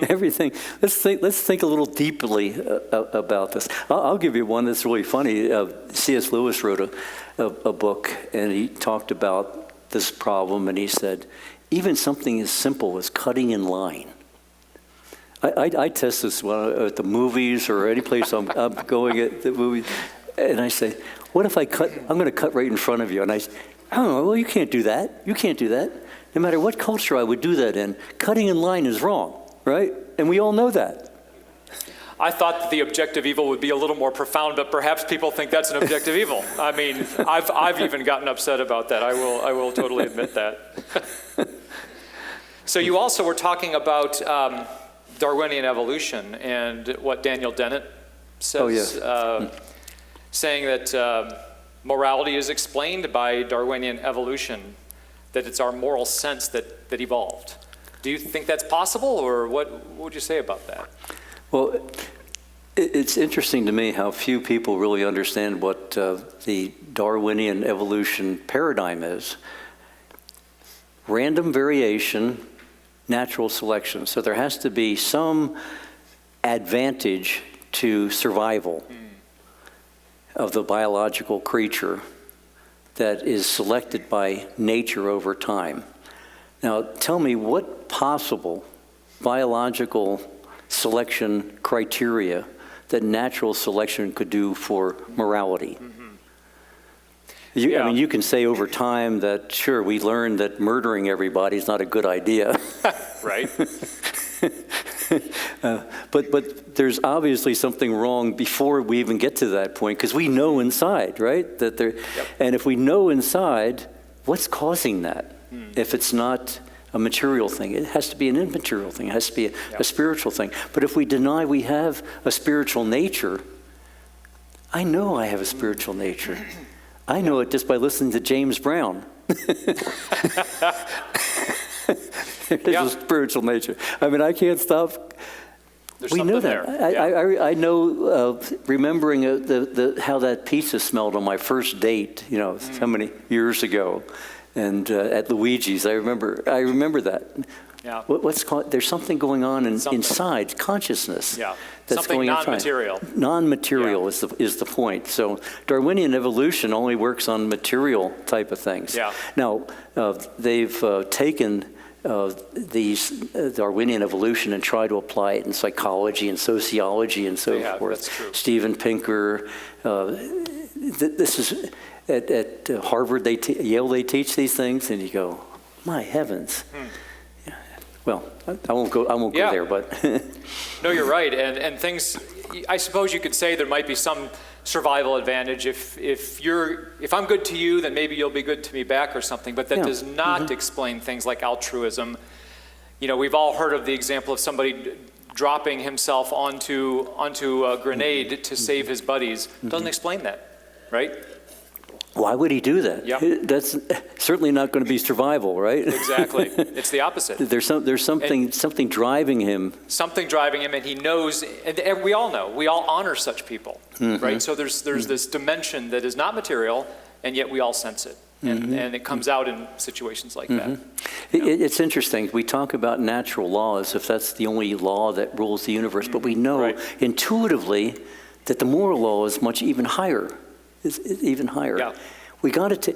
[SPEAKER 1] everything. Let's think a little deeply about this. I'll give you one that's really funny. C.S. Lewis wrote a book, and he talked about this problem, and he said, even something as simple as cutting in line. I test this at the movies or any place I'm going at the movies, and I say, what if I'm going to cut right in front of you, and I say, oh, well, you can't do that. You can't do that. No matter what culture I would do that in, cutting in line is wrong, right? And we all know that.
[SPEAKER 2] I thought that the objective evil would be a little more profound, but perhaps people think that's an objective evil. I mean, I've even gotten upset about that. I will totally admit that. So you also were talking about Darwinian evolution and what Daniel Dennett says,
[SPEAKER 1] Oh, yes.
[SPEAKER 2] saying that morality is explained by Darwinian evolution, that it's our moral sense that evolved. Do you think that's possible, or what would you say about that?
[SPEAKER 1] Well, it's interesting to me how few people really understand what the Darwinian evolution paradigm is. Random variation, natural selection. So there has to be some advantage to survival of the biological creature that is selected by nature over time. Now, tell me what possible biological selection criteria that natural selection could do for morality. I mean, you can say over time that, sure, we learned that murdering everybody is not a good idea.
[SPEAKER 2] Right.
[SPEAKER 1] But there's obviously something wrong before we even get to that point, because we know inside, right? That there, and if we know inside, what's causing that? If it's not a material thing, it has to be an immaterial thing. It has to be a spiritual thing. But if we deny we have a spiritual nature, I know I have a spiritual nature. I know it just by listening to James Brown. There's a spiritual nature. I mean, I can't stop.
[SPEAKER 2] There's
[SPEAKER 1] We know that.
[SPEAKER 2] there.
[SPEAKER 1] I know, remembering how that pizza smelled on my first date, how many years ago, and at Luigi's. I remember that.
[SPEAKER 2] Yeah.
[SPEAKER 1] What's called? There's something going on inside consciousness.
[SPEAKER 2] Yeah.
[SPEAKER 1] That's
[SPEAKER 2] Something
[SPEAKER 1] going
[SPEAKER 2] non-material.
[SPEAKER 1] inside. Non-material is the point. So Darwinian evolution only works on material type of things.
[SPEAKER 2] Yeah.
[SPEAKER 1] Now they've taken these Darwinian evolution and try to apply it in psychology and sociology and so forth.
[SPEAKER 2] That's true.
[SPEAKER 1] Steven Pinker. This is at Harvard. Yale. They teach these things, and you go, my heavens. Well, I won't go there, but
[SPEAKER 2] No, you're right, and things. I suppose you could say there might be some survival advantage if I'm good to you, then maybe you'll be good to me back or something. But that does not explain things like altruism. We've all heard of the example of somebody dropping himself onto a grenade to save his buddies. Doesn't explain that, right?
[SPEAKER 1] Why would he do that?
[SPEAKER 2] Yep.
[SPEAKER 1] That's certainly not going to be survival, right?
[SPEAKER 2] Exactly. It's the opposite.
[SPEAKER 1] There's something driving him.
[SPEAKER 2] Something driving him, and he knows, and we all know, we all honor such people, right? So there's this dimension that is not material, and yet we all sense it. And it comes out in situations like that.
[SPEAKER 1] It's interesting. We talk about natural law as if that's the only law that rules the universe, but we know intuitively that the moral law is much even higher. Is even higher.
[SPEAKER 2] Yeah.
[SPEAKER 1] We got to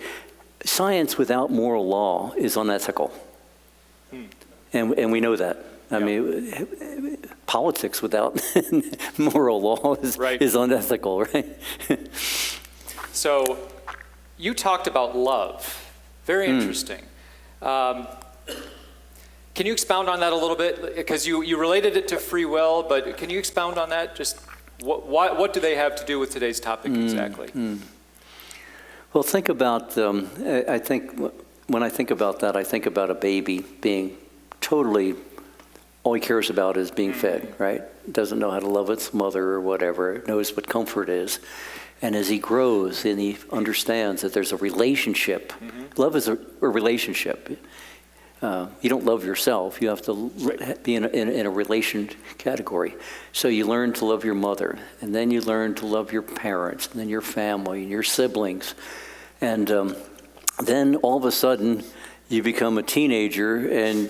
[SPEAKER 1] science without moral law is unethical, and we know that. I mean, politics without moral law is unethical, right?
[SPEAKER 2] So, you talked about love. Very interesting. Can you expound on that a little bit? Because you related it to free will, but can you expound on that? Just what do they have to do with today's topic exactly?
[SPEAKER 1] Well, think about, I think, when I think about that, I think about a baby being totally, all he cares about is being fed, right? Doesn't know how to love its mother or whatever, knows what comfort is. And as he grows and he understands that there's a relationship, love is a relationship. You don't love yourself. You have to be in a relation category. So you learn to love your mother, and then you learn to love your parents, and then your family, and your siblings. And then all of a sudden, you become a teenager, and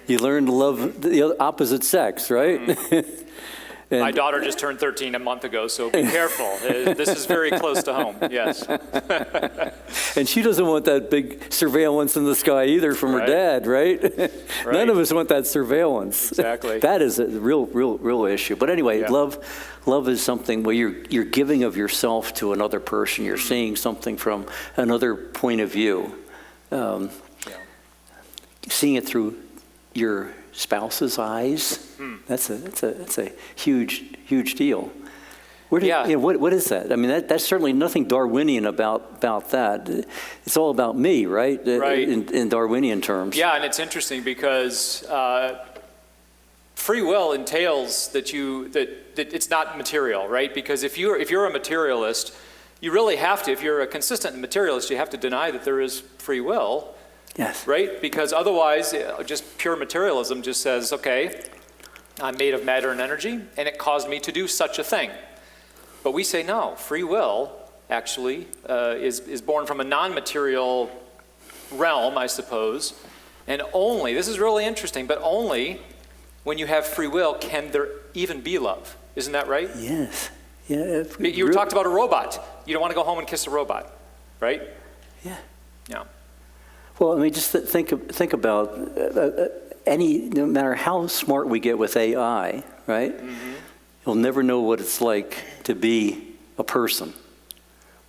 [SPEAKER 1] you learn to love the opposite sex, right?
[SPEAKER 2] My daughter just turned 13 a month ago, so be careful. This is very close to home, yes.
[SPEAKER 1] And she doesn't want that big surveillance in the sky either from her dad, right? None of us want that surveillance.
[SPEAKER 2] Exactly.
[SPEAKER 1] That is a real issue. But anyway, love is something where you're giving of yourself to another person. You're seeing something from another point of view. Seeing it through your spouse's eyes. That's a huge deal. What is that? I mean, that's certainly nothing Darwinian about that. It's all about me, right?
[SPEAKER 2] Right.
[SPEAKER 1] In Darwinian terms.
[SPEAKER 2] Yeah, and it's interesting because free will entails that it's not material, right? Because if you're a materialist, you really have to. If you're a consistent materialist, you have to deny that there is free will.
[SPEAKER 1] Yes.
[SPEAKER 2] Right? Because otherwise, just pure materialism just says, okay, I'm made of matter and energy, and it caused me to do such a thing. But we say no. Free will actually is born from a non-material realm, I suppose, and only, this is really interesting, but only when you have free will can there even be love. Isn't that right?
[SPEAKER 1] Yes. Yeah.
[SPEAKER 2] You talked about a robot. You don't want to go home and kiss a robot, right?
[SPEAKER 1] Yeah.
[SPEAKER 2] Yeah.
[SPEAKER 1] Well, I mean, just think about no matter how smart we get with AI, right? Mm-hmm. You'll never know what it's like to be a person.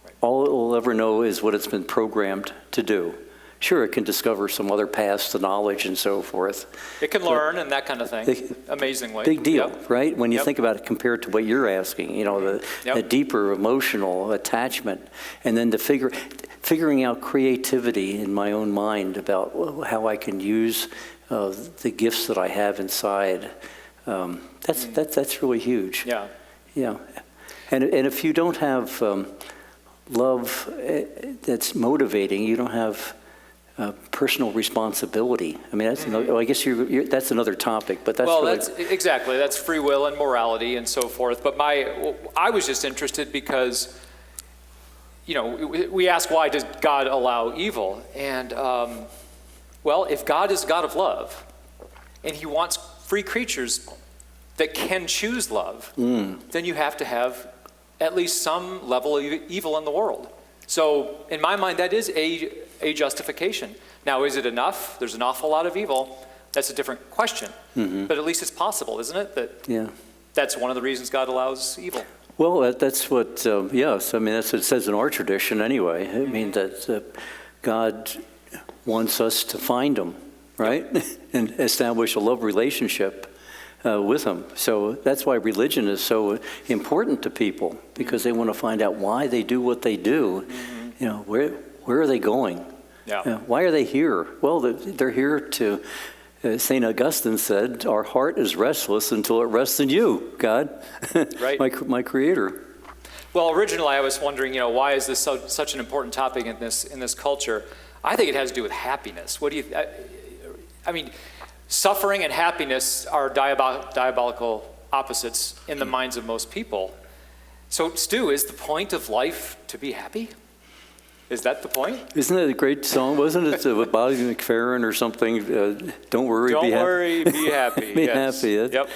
[SPEAKER 1] Right. All it will ever know is what it's been programmed to do. Sure, it can discover some other paths to knowledge and so forth.
[SPEAKER 2] It can learn and that kind of thing, amazingly.
[SPEAKER 1] Big deal, right? When you think about it compared to what you're asking, the deeper emotional attachment, and then figuring out creativity in my own mind about how I can use the gifts that I have inside. That's really huge.
[SPEAKER 2] Yeah.
[SPEAKER 1] Yeah. And if you don't have love that's motivating, you don't have personal responsibility. I mean, that's I guess that's another topic, but that's
[SPEAKER 2] that's free will and morality and so forth. But I was just interested because, we ask, why does God allow evil? And if God is God of love, and He wants free creatures that can choose love, then you have to have at least some level of evil in the world. So in my mind, that is a justification. Now, is it enough? There's an awful lot of evil. That's a different question. Mm-hmm. But at least it's possible, isn't it? That's one of the reasons God allows evil.
[SPEAKER 1] Well, that's what, yes. I mean, that's what it says in our tradition anyway. I mean, that God wants us to find Him, right? And establish a love relationship with Him. So that's why religion is so important to people, because they want to find out why they do what they do. Where are they going?
[SPEAKER 2] Yeah.
[SPEAKER 1] Why are they here? Well, they're here to, St. Augustine said, our heart is restless until it rests in you, God,
[SPEAKER 2] right.
[SPEAKER 1] my Creator.
[SPEAKER 2] Well, originally I was wondering, why is this such an important topic in this culture? I think it has to do with happiness. What do you? I mean, suffering and happiness are diabolical opposites in the minds of most people. So, Stu, is the point of life to be happy? Is that the point?
[SPEAKER 1] Isn't that a great song? Wasn't it with Bobby McFerrin or something? Don't worry,
[SPEAKER 2] Don't
[SPEAKER 1] be happy.
[SPEAKER 2] worry, be happy.
[SPEAKER 1] Be
[SPEAKER 2] yes.
[SPEAKER 1] happy.
[SPEAKER 2] Yep.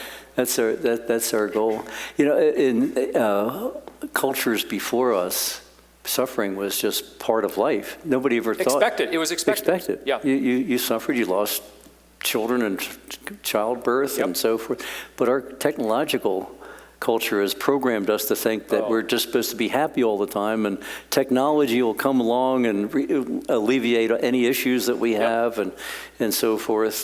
[SPEAKER 1] That's our goal. In cultures before us, suffering was just part of life. Nobody ever thought.
[SPEAKER 2] Expected. It was expected. Yeah.
[SPEAKER 1] You suffered. You lost children and childbirth and so forth. But our technological culture has programmed us to think that we're just supposed to be happy all the time, and technology will come along and alleviate any issues that we have, and so forth.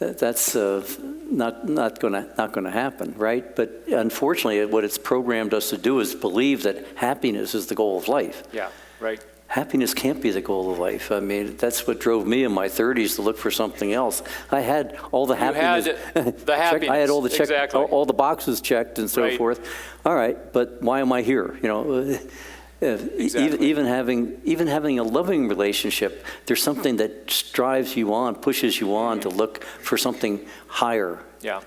[SPEAKER 1] That's not going to happen, right? But unfortunately, what it's programmed us to do is believe that happiness is the goal of life.
[SPEAKER 2] Yeah, right.
[SPEAKER 1] Happiness can't be the goal of life. I mean, that's what drove me in my 30s to look for something else. I had all the happiness.
[SPEAKER 2] The happiness.
[SPEAKER 1] I had all the
[SPEAKER 2] exactly.
[SPEAKER 1] all the boxes checked and so forth. All right, but why am I here?
[SPEAKER 2] Exactly.
[SPEAKER 1] Even having a loving relationship, there's something that drives you on, pushes you on to look for something higher.
[SPEAKER 2] Yeah.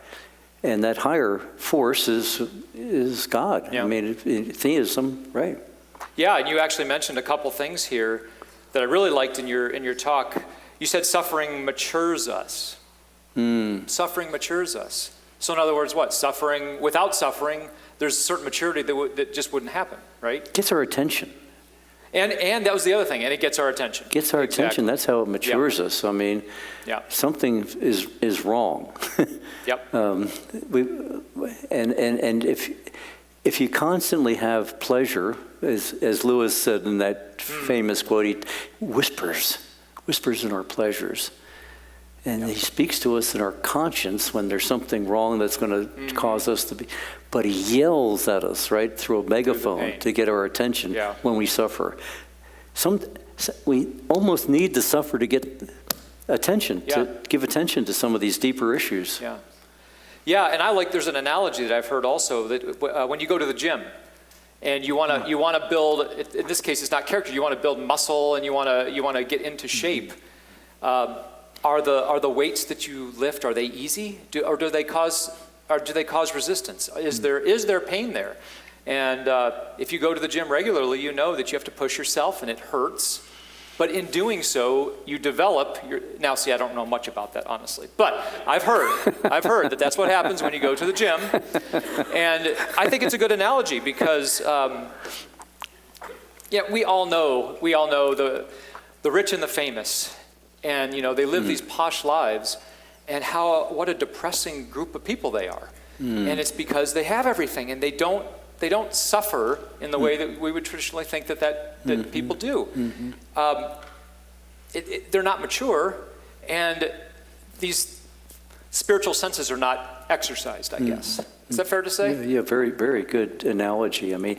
[SPEAKER 1] And that higher force is God.
[SPEAKER 2] Yeah.
[SPEAKER 1] I mean, theism, right?
[SPEAKER 2] Yeah, and you actually mentioned a couple things here that I really liked in your talk. You said suffering matures us. Suffering matures us. So in other words, what? Without suffering, there's a certain maturity that just wouldn't happen, right?
[SPEAKER 1] Gets our attention.
[SPEAKER 2] And that was the other thing, and it gets our attention.
[SPEAKER 1] Gets our attention. That's how it matures us. I mean, something is wrong.
[SPEAKER 2] Yep.
[SPEAKER 1] And if you constantly have pleasure, as Lewis said in that famous quote, he whispers in our pleasures. And he speaks to us in our conscience when there's something wrong that's going to cause us to be. But he yells at us, right, through a megaphone to get our attention when we suffer. We almost need to suffer to get attention, to give attention to some of these deeper issues.
[SPEAKER 2] Yeah, and there's an analogy that I've heard also that when you go to the gym and you want to build, in this case it's not character, you want to build muscle and you want to get into shape. Are the weights that you lift, are they easy? Or do they cause resistance? Is there pain there? And if you go to the gym regularly, you know that you have to push yourself and it hurts. But in doing so, you develop now see, I don't know much about that, honestly. But I've heard that that's what happens when you go to the gym. And I think it's a good analogy because, we all know the rich and the famous. And, they live these posh lives. And what a depressing group of people they are. And it's because they have everything and they don't suffer in the way that we would traditionally think that people do. They're not mature, and these spiritual senses are not exercised, I guess. Is that fair to say?
[SPEAKER 1] Yeah, very, very good analogy. I mean,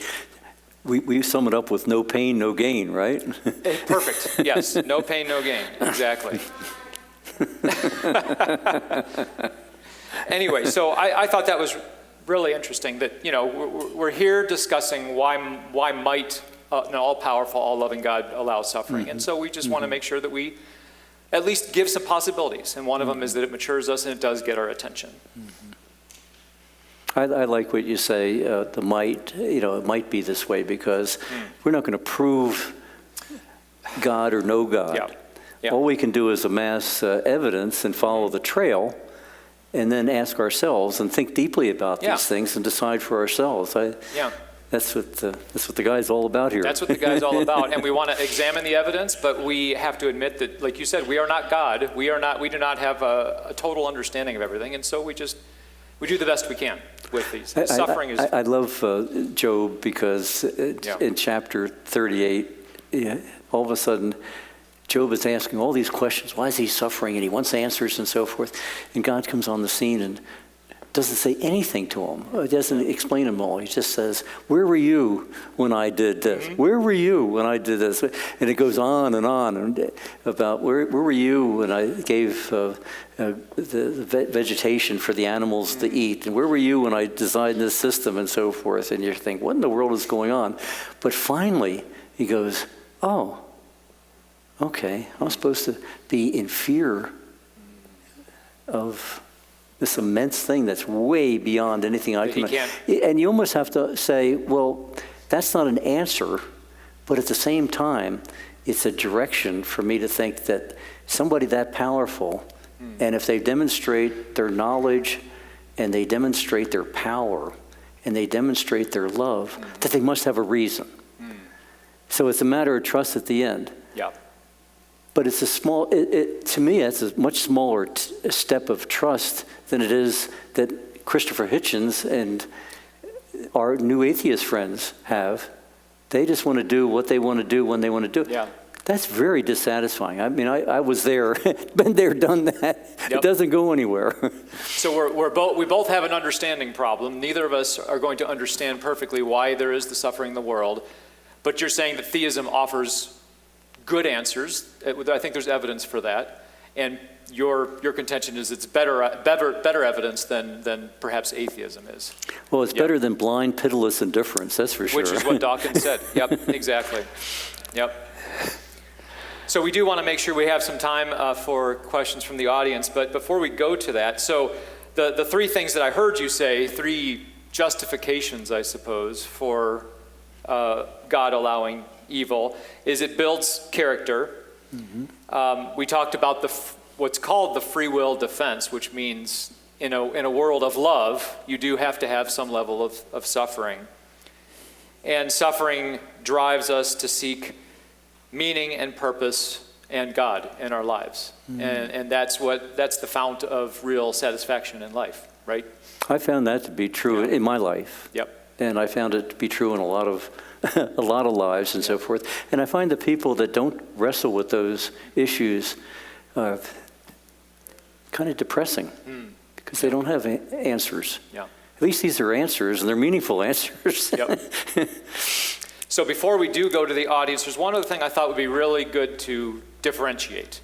[SPEAKER 1] we sum it up with no pain, no gain, right?
[SPEAKER 2] Perfect. Yes, no pain, no gain. Exactly. Anyway, so I thought that was really interesting that, we're here discussing why might an all-powerful, all-loving God allow suffering. And so we just want to make sure that we at least give some possibilities. And one of them is that it matures us and it does get our attention.
[SPEAKER 1] I like what you say, it might be this way because we're not going to prove God or know God. All we can do is amass evidence and follow the trail and then ask ourselves and think deeply about these things and decide for ourselves. That's what the guy's all about here.
[SPEAKER 2] That's what the guy's all about. And we want to examine the evidence, but we have to admit that, like you said, we are not God. We do not have a total understanding of everything. And so we do the best we can with these. Suffering is...
[SPEAKER 1] I love Job because in chapter 38, all of a sudden, Job is asking all these questions. Why is he suffering? And he wants answers and so forth. And God comes on the scene and doesn't say anything to him. He doesn't explain them all. He just says, where were you when I did this? Where were you when I did this? And it goes on and about where were you when I gave the vegetation for the animals to eat? And where were you when I designed this system and so forth? And you think, what in the world is going on? But finally, he goes, oh, okay, I'm supposed to be in fear of this immense thing that's way beyond anything I can. And you almost have to say, well, that's not an answer, but at the same time, it's a direction for me to think that somebody that powerful, and if they demonstrate their knowledge and they demonstrate their power and they demonstrate their love, that they must have a reason. So it's a matter of trust at the end. But it's a small, to me, it's a much smaller step of trust than it is that Christopher Hitchens and our new atheist friends have. They just want to do what they want to do when they want to do it. That's very dissatisfying. I mean, I was there, been there, done that. It doesn't go anywhere.
[SPEAKER 2] So we both have an understanding problem. Neither of us are going to understand perfectly why there is the suffering in the world. But you're saying that theism offers good answers. I think there's evidence for that, and your contention is it's better evidence than perhaps atheism is.
[SPEAKER 1] Well, it's better than blind, pitiless indifference. That's for sure.
[SPEAKER 2] Which is what Dawkins said. Exactly. So we do want to make sure we have some time for questions from the audience. But before we go to that, so the three things that I heard you say, three justifications, I suppose, for God allowing evil, is it builds character. We talked about what's called the free will defense, which means in a world of love, you do have to have some level of suffering. And suffering drives us to seek meaning and purpose and God in our lives. And that's the fount of real satisfaction in life, right?
[SPEAKER 1] I found that to be true in my life. And I found it to be true in a lot of lives and so forth. And I find the people that don't wrestle with those issues, kind of depressing because they don't have answers.
[SPEAKER 2] Yeah.
[SPEAKER 1] At least these are answers, and they're meaningful answers.
[SPEAKER 2] Yep. So before we do go to the audience, there's one other thing I thought would be really good to differentiate.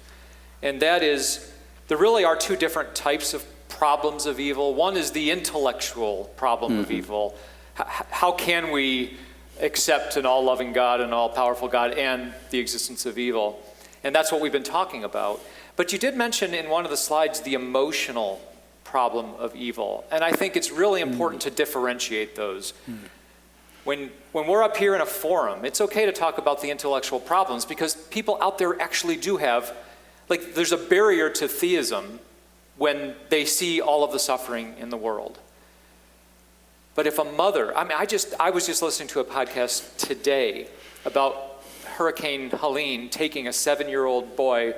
[SPEAKER 2] And that is, there really are two different types of problems of evil. One is the intellectual problem of evil. How can we accept an all-loving God, an all-powerful God, and the existence of evil? And that's what we've been talking about. But you did mention in one of the slides the emotional problem of evil. And I think it's really important to differentiate those. When we're up here in a forum, it's okay to talk about the intellectual problems because people out there actually do have, like, there's a barrier to theism when they see all of the suffering in the world. But if a mother, I was just listening to a podcast today about Hurricane Helene taking a 7-year-old boy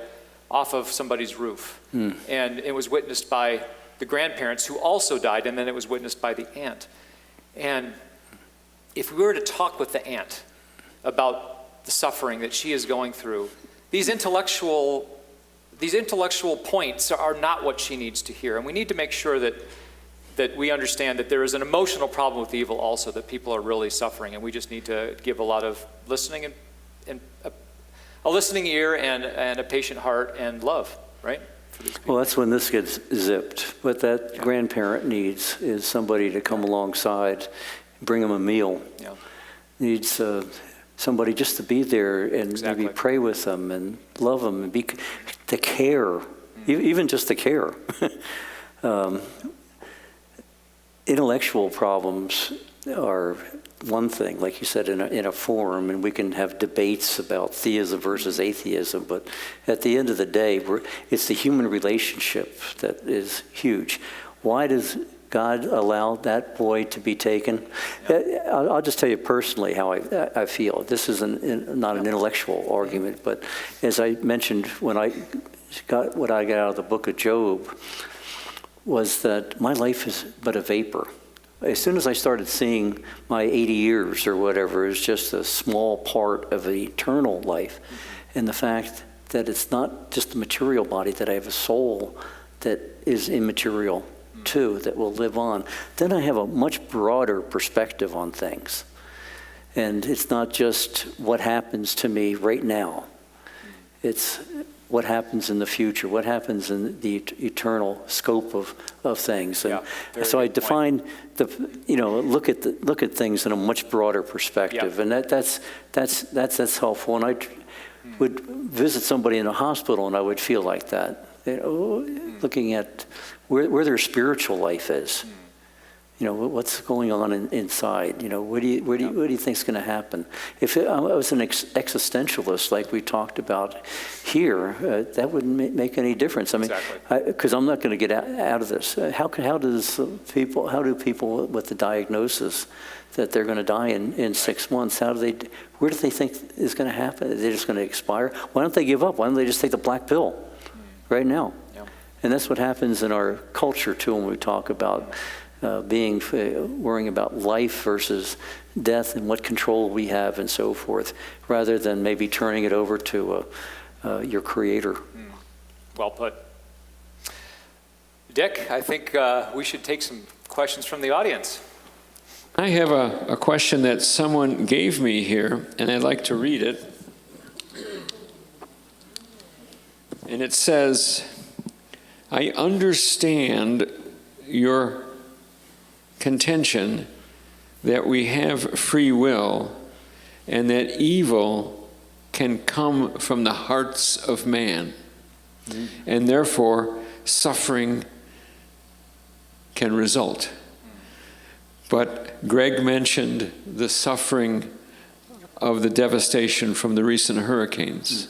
[SPEAKER 2] off of somebody's roof. And it was witnessed by the grandparents who also died, and then it was witnessed by the aunt. And if we were to talk with the aunt about the suffering that she is going through, these intellectual points are not what she needs to hear. And we need to make sure that we understand that there is an emotional problem with evil also, that people are really suffering, and we just need to give a lot of listening and a listening ear and a patient heart and love, right? For these people.
[SPEAKER 1] Well, that's when this gets zipped. What that grandparent needs is somebody to come alongside, bring them a meal.
[SPEAKER 2] Yeah.
[SPEAKER 1] Needs somebody just to be there and maybe pray with them and love them and to care, even just to care. Intellectual problems are one thing, like you said, in a forum, and we can have debates about theism versus atheism, but at the end of the day, it's the human relationship that is huge. Why does God allow that boy to be taken? I'll just tell you personally how I feel. This is not an intellectual argument, but as I mentioned when I got what I got out of the book of Job, was that my life is but a vapor. As soon as I started seeing my 80 years or whatever as just a small part of the eternal life, and the fact that it's not just a material body, that I have a soul that is immaterial too, that will live on, then I have a much broader perspective on things. And it's not just what happens to me right now. It's what happens in the future, what happens in the eternal scope of things. And so I define look at things in a much broader perspective. And that's helpful. And I would visit somebody in a hospital and I would feel like that. Looking at where their spiritual life is. What's going on inside? What do you think is going to happen? If I was an existentialist, like we talked about here, that wouldn't make any difference. I mean, because I'm not going to get out of this. How do people with the diagnosis that they're going to die in 6 months? Where do they think is going to happen? Are they just going to expire? Why don't they give up? Why don't they just take the black pill right now? And that's what happens in our culture too when we talk about worrying about life versus death and what control we have and so forth, rather than maybe turning it over to your creator.
[SPEAKER 2] Well put. Dick, I think we should take some questions from the audience.
[SPEAKER 3] I have a question that someone gave me here, and I'd like to read it. And it says, I understand your contention that we have free will and that evil can come from the hearts of man, and therefore suffering can result. But Greg mentioned the suffering of the devastation from the recent hurricanes,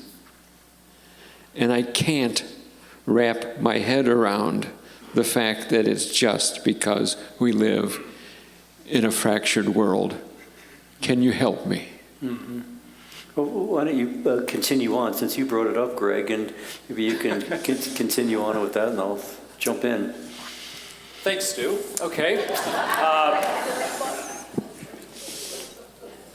[SPEAKER 3] and I can't wrap my head around the fact that it's just because we live in a fractured world. Can you help me?
[SPEAKER 1] Mm-hmm. Well, why don't you continue on, since you brought it up, Greg, and maybe you can continue on with that, and I'll jump in.
[SPEAKER 2] Thanks, Stu. Okay.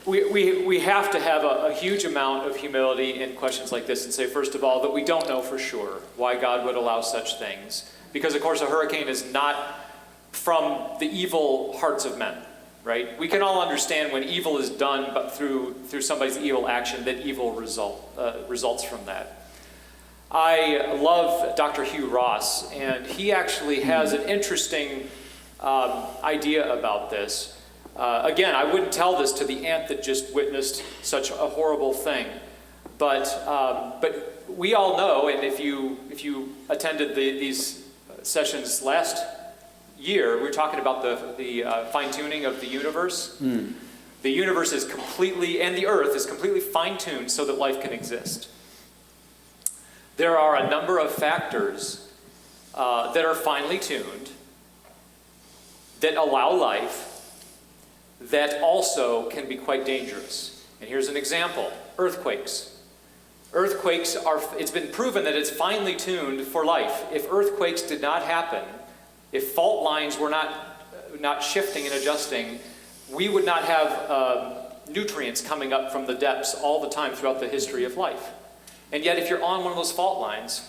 [SPEAKER 2] we have to have a huge amount of humility in questions like this and say, first of all, that we don't know for sure why God would allow such things. Because, of course, a hurricane is not from the evil hearts of men, right? We can all understand when evil is done, but through somebody's evil action, that evil results from that. I love Dr. Hugh Ross, and he actually has an interesting idea about this. Again, I wouldn't tell this to the aunt that just witnessed such a horrible thing, but we all know, and if you attended these sessions last year, we were talking about the fine-tuning of the universe. The universe is completely, and the earth is completely fine-tuned so that life can exist. There are a number of factors that are finely tuned that allow life that also can be quite dangerous. And here's an example: earthquakes. Earthquakes it's been proven that it's finely tuned for life. If earthquakes did not happen, if fault lines were not shifting and adjusting, we would not have nutrients coming up from the depths all the time throughout the history of life. And yet, if you're on one of those fault lines,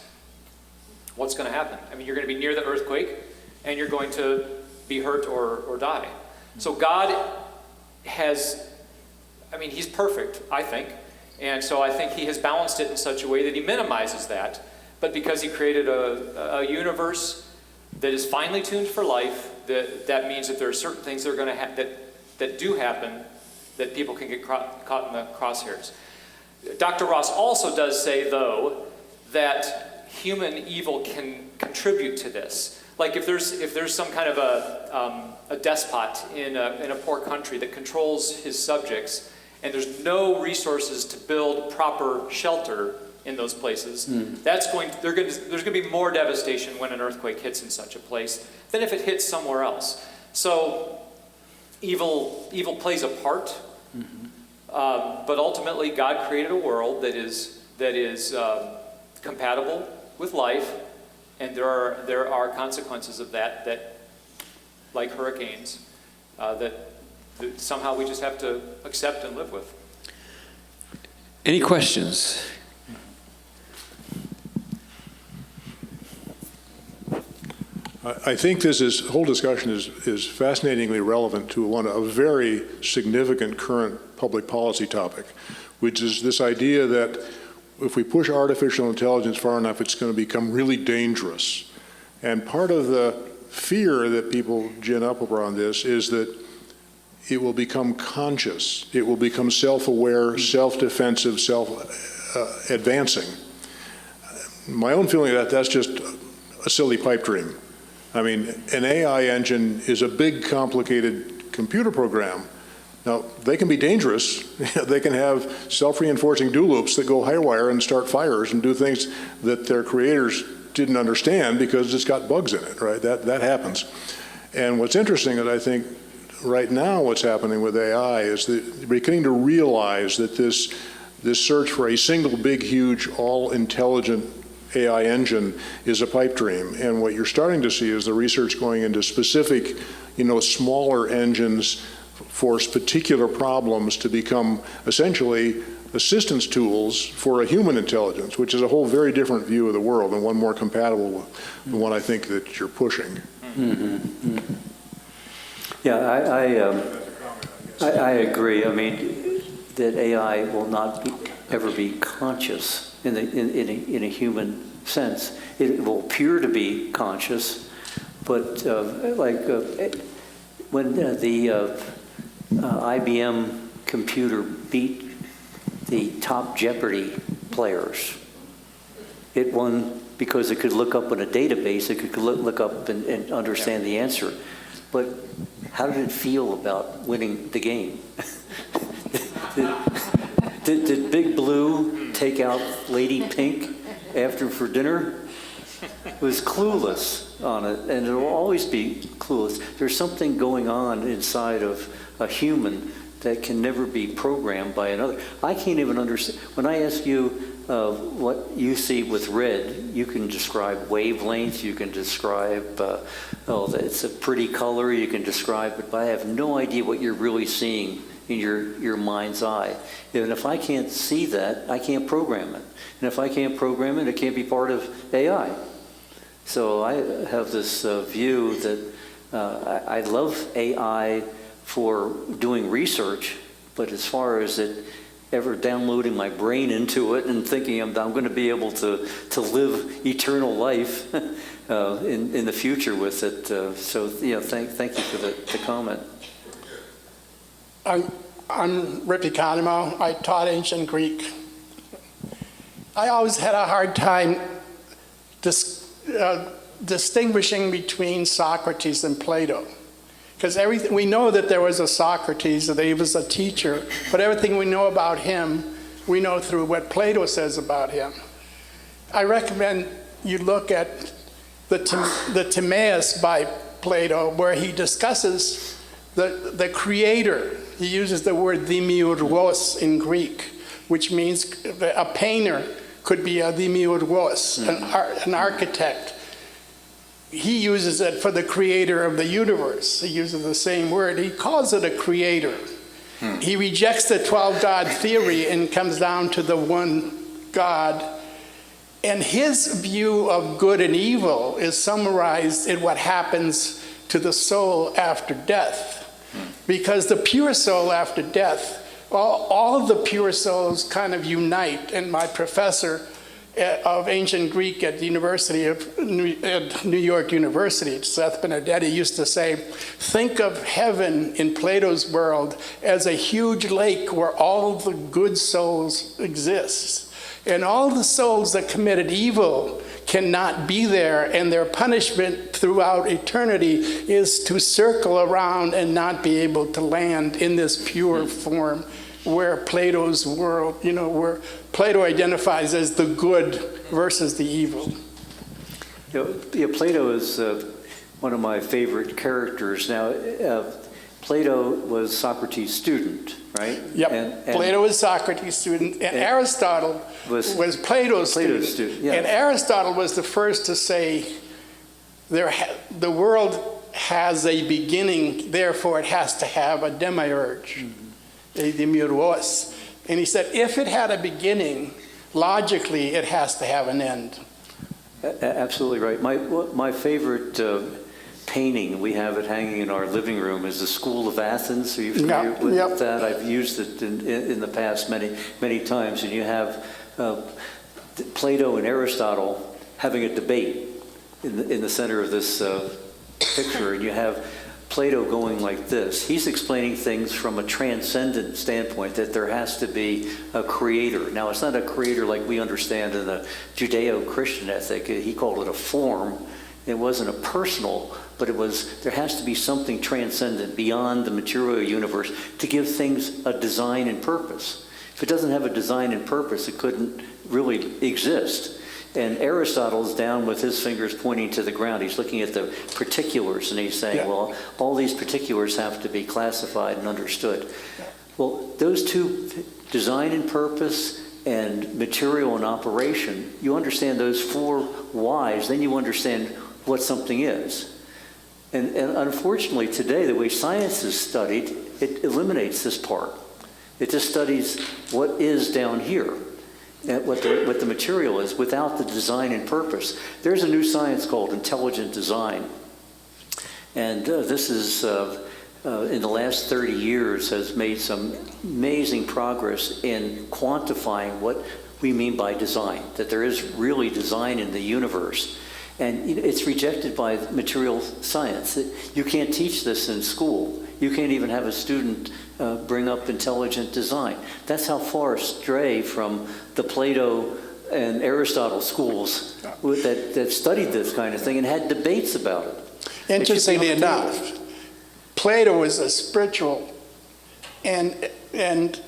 [SPEAKER 2] what's going to happen? I mean, you're going to be near the earthquake, and you're going to be hurt or die. So God He's perfect, I think. And so I think he has balanced it in such a way that he minimizes that. But because he created a universe that is finely tuned for life, that means that there are certain things that are going to that do happen, that people can get caught in the crosshairs. Dr. Ross also does say, though, that human evil can contribute to this. Like if there's some kind of a despot in a poor country that controls his subjects, and there's no resources to build proper shelter in those places, there's going to be more devastation when an earthquake hits in such a place than if it hits somewhere else. So evil plays a part, but ultimately God created a world that is compatible with life, and there are consequences of that like hurricanes, that somehow we just have to accept and live with.
[SPEAKER 3] Any questions?
[SPEAKER 4] I think this whole discussion is fascinatingly relevant to a very significant current public policy topic, which is this idea that if we push artificial intelligence far enough, it's going to become really dangerous. And part of the fear that people gin up around this is that it will become conscious. It will become self-aware, self-defensive, self-advancing. My own feeling is that that's just a silly pipe dream. I mean, an AI engine is a big, complicated computer program. Now, they can be dangerous. They can have self-reinforcing do loops that go haywire and start fires and do things that their creators didn't understand because it's got bugs in it, right? That happens. And what's interesting is I think right now what's happening with AI is that we're beginning to realize that this search for a single big, huge, all-intelligent AI engine is a pipe dream. And what you're starting to see is the research going into specific, smaller engines for particular problems to become essentially assistance tools for a human intelligence, which is a whole very different view of the world and one more compatible with the one I think that you're pushing.
[SPEAKER 1] Yeah, I agree. I mean, that AI will not ever be conscious in a human sense. It will appear to be conscious, but when the IBM computer beat the top Jeopardy players, it won because it could look up in a database, it could look up and understand the answer. But how did it feel about winning the game? Did Big Blue take out Lady Pink after for dinner? It was clueless on it, and it will always be clueless. There's something going on inside of a human that can never be programmed by another. I can't even understand. When I ask you what you see with red, you can describe wavelength, you can describe, it's a pretty color, you can describe it, but I have no idea what you're really seeing in your mind's eye. And if I can't see that, I can't program it. And if I can't program it, it can't be part of AI. So I have this view that I love AI for doing research, but as far as it ever downloading my brain into it and thinking I'm going to be able to live eternal life in the future with it. So thank you for the comment.
[SPEAKER 5] I'm Rippy Kahnemow. I taught ancient Greek. I always had a hard time distinguishing between Socrates and Plato. Because we know that there was a Socrates, that he was a teacher, but everything we know about him, we know through what Plato says about him. I recommend you look at the Timaeus by Plato, where he discusses the creator. He uses the word demiurgos in Greek, which means a painter could be a demiurgos, an architect. He uses it for the creator of the universe. He uses the same word. He calls it a creator. He rejects the 12-God theory and comes down to the one God. And his view of good and evil is summarized in what happens to the soul after death. Because the pure soul after death, all of the pure souls kind of unite. And my professor of ancient Greek at the University of New York University, Seth Benedetti, used to say, think of heaven in Plato's world as a huge lake where all the good souls exist. And all the souls that committed evil cannot be there, and their punishment throughout eternity is to circle around and not be able to land in this pure form where Plato's world, where Plato identifies as the good versus the evil.
[SPEAKER 1] Plato is one of my favorite characters. Now, Plato was Socrates' student, right?
[SPEAKER 5] Yep. And Plato was Socrates' student, and Aristotle was Plato's student.
[SPEAKER 1] Yeah.
[SPEAKER 5] And Aristotle was the first to say the world has a beginning, therefore it has to have a demiurge. A demiurgos. And he said, if it had a beginning, logically, it has to have an end.
[SPEAKER 1] Absolutely right. My favorite painting, we have it hanging in our living room, is the School of Athens. Are you familiar with that? I've used it in the past many times. And you have Plato and Aristotle having a debate in the center of this picture. And you have Plato going like this. He's explaining things from a transcendent standpoint, that there has to be a creator. Now, it's not a creator like we understand in the Judeo-Christian ethic. He called it a form. It wasn't a personal, but there has to be something transcendent beyond the material universe to give things a design and purpose. If it doesn't have a design and purpose, it couldn't really exist. And Aristotle's down with his fingers pointing to the ground. He's looking at the particulars, and he's saying, well, all these particulars have to be classified and understood. Well, those two, design and purpose and material and operation, you understand those four whys, then you understand what something is. And unfortunately today, the way science is studied, it eliminates this part. It just studies what is down here. What the material is without the design and purpose. There's a new science called intelligent design. And this is, in the last 30 years, has made some amazing progress in quantifying what we mean by design, that there is really design in the universe. And it's rejected by material science. You can't teach this in school. You can't even have a student bring up intelligent design. That's how far astray from the Plato and Aristotle schools that studied this kind of thing and had debates about it.
[SPEAKER 5] Interestingly enough, Plato was a spiritual, and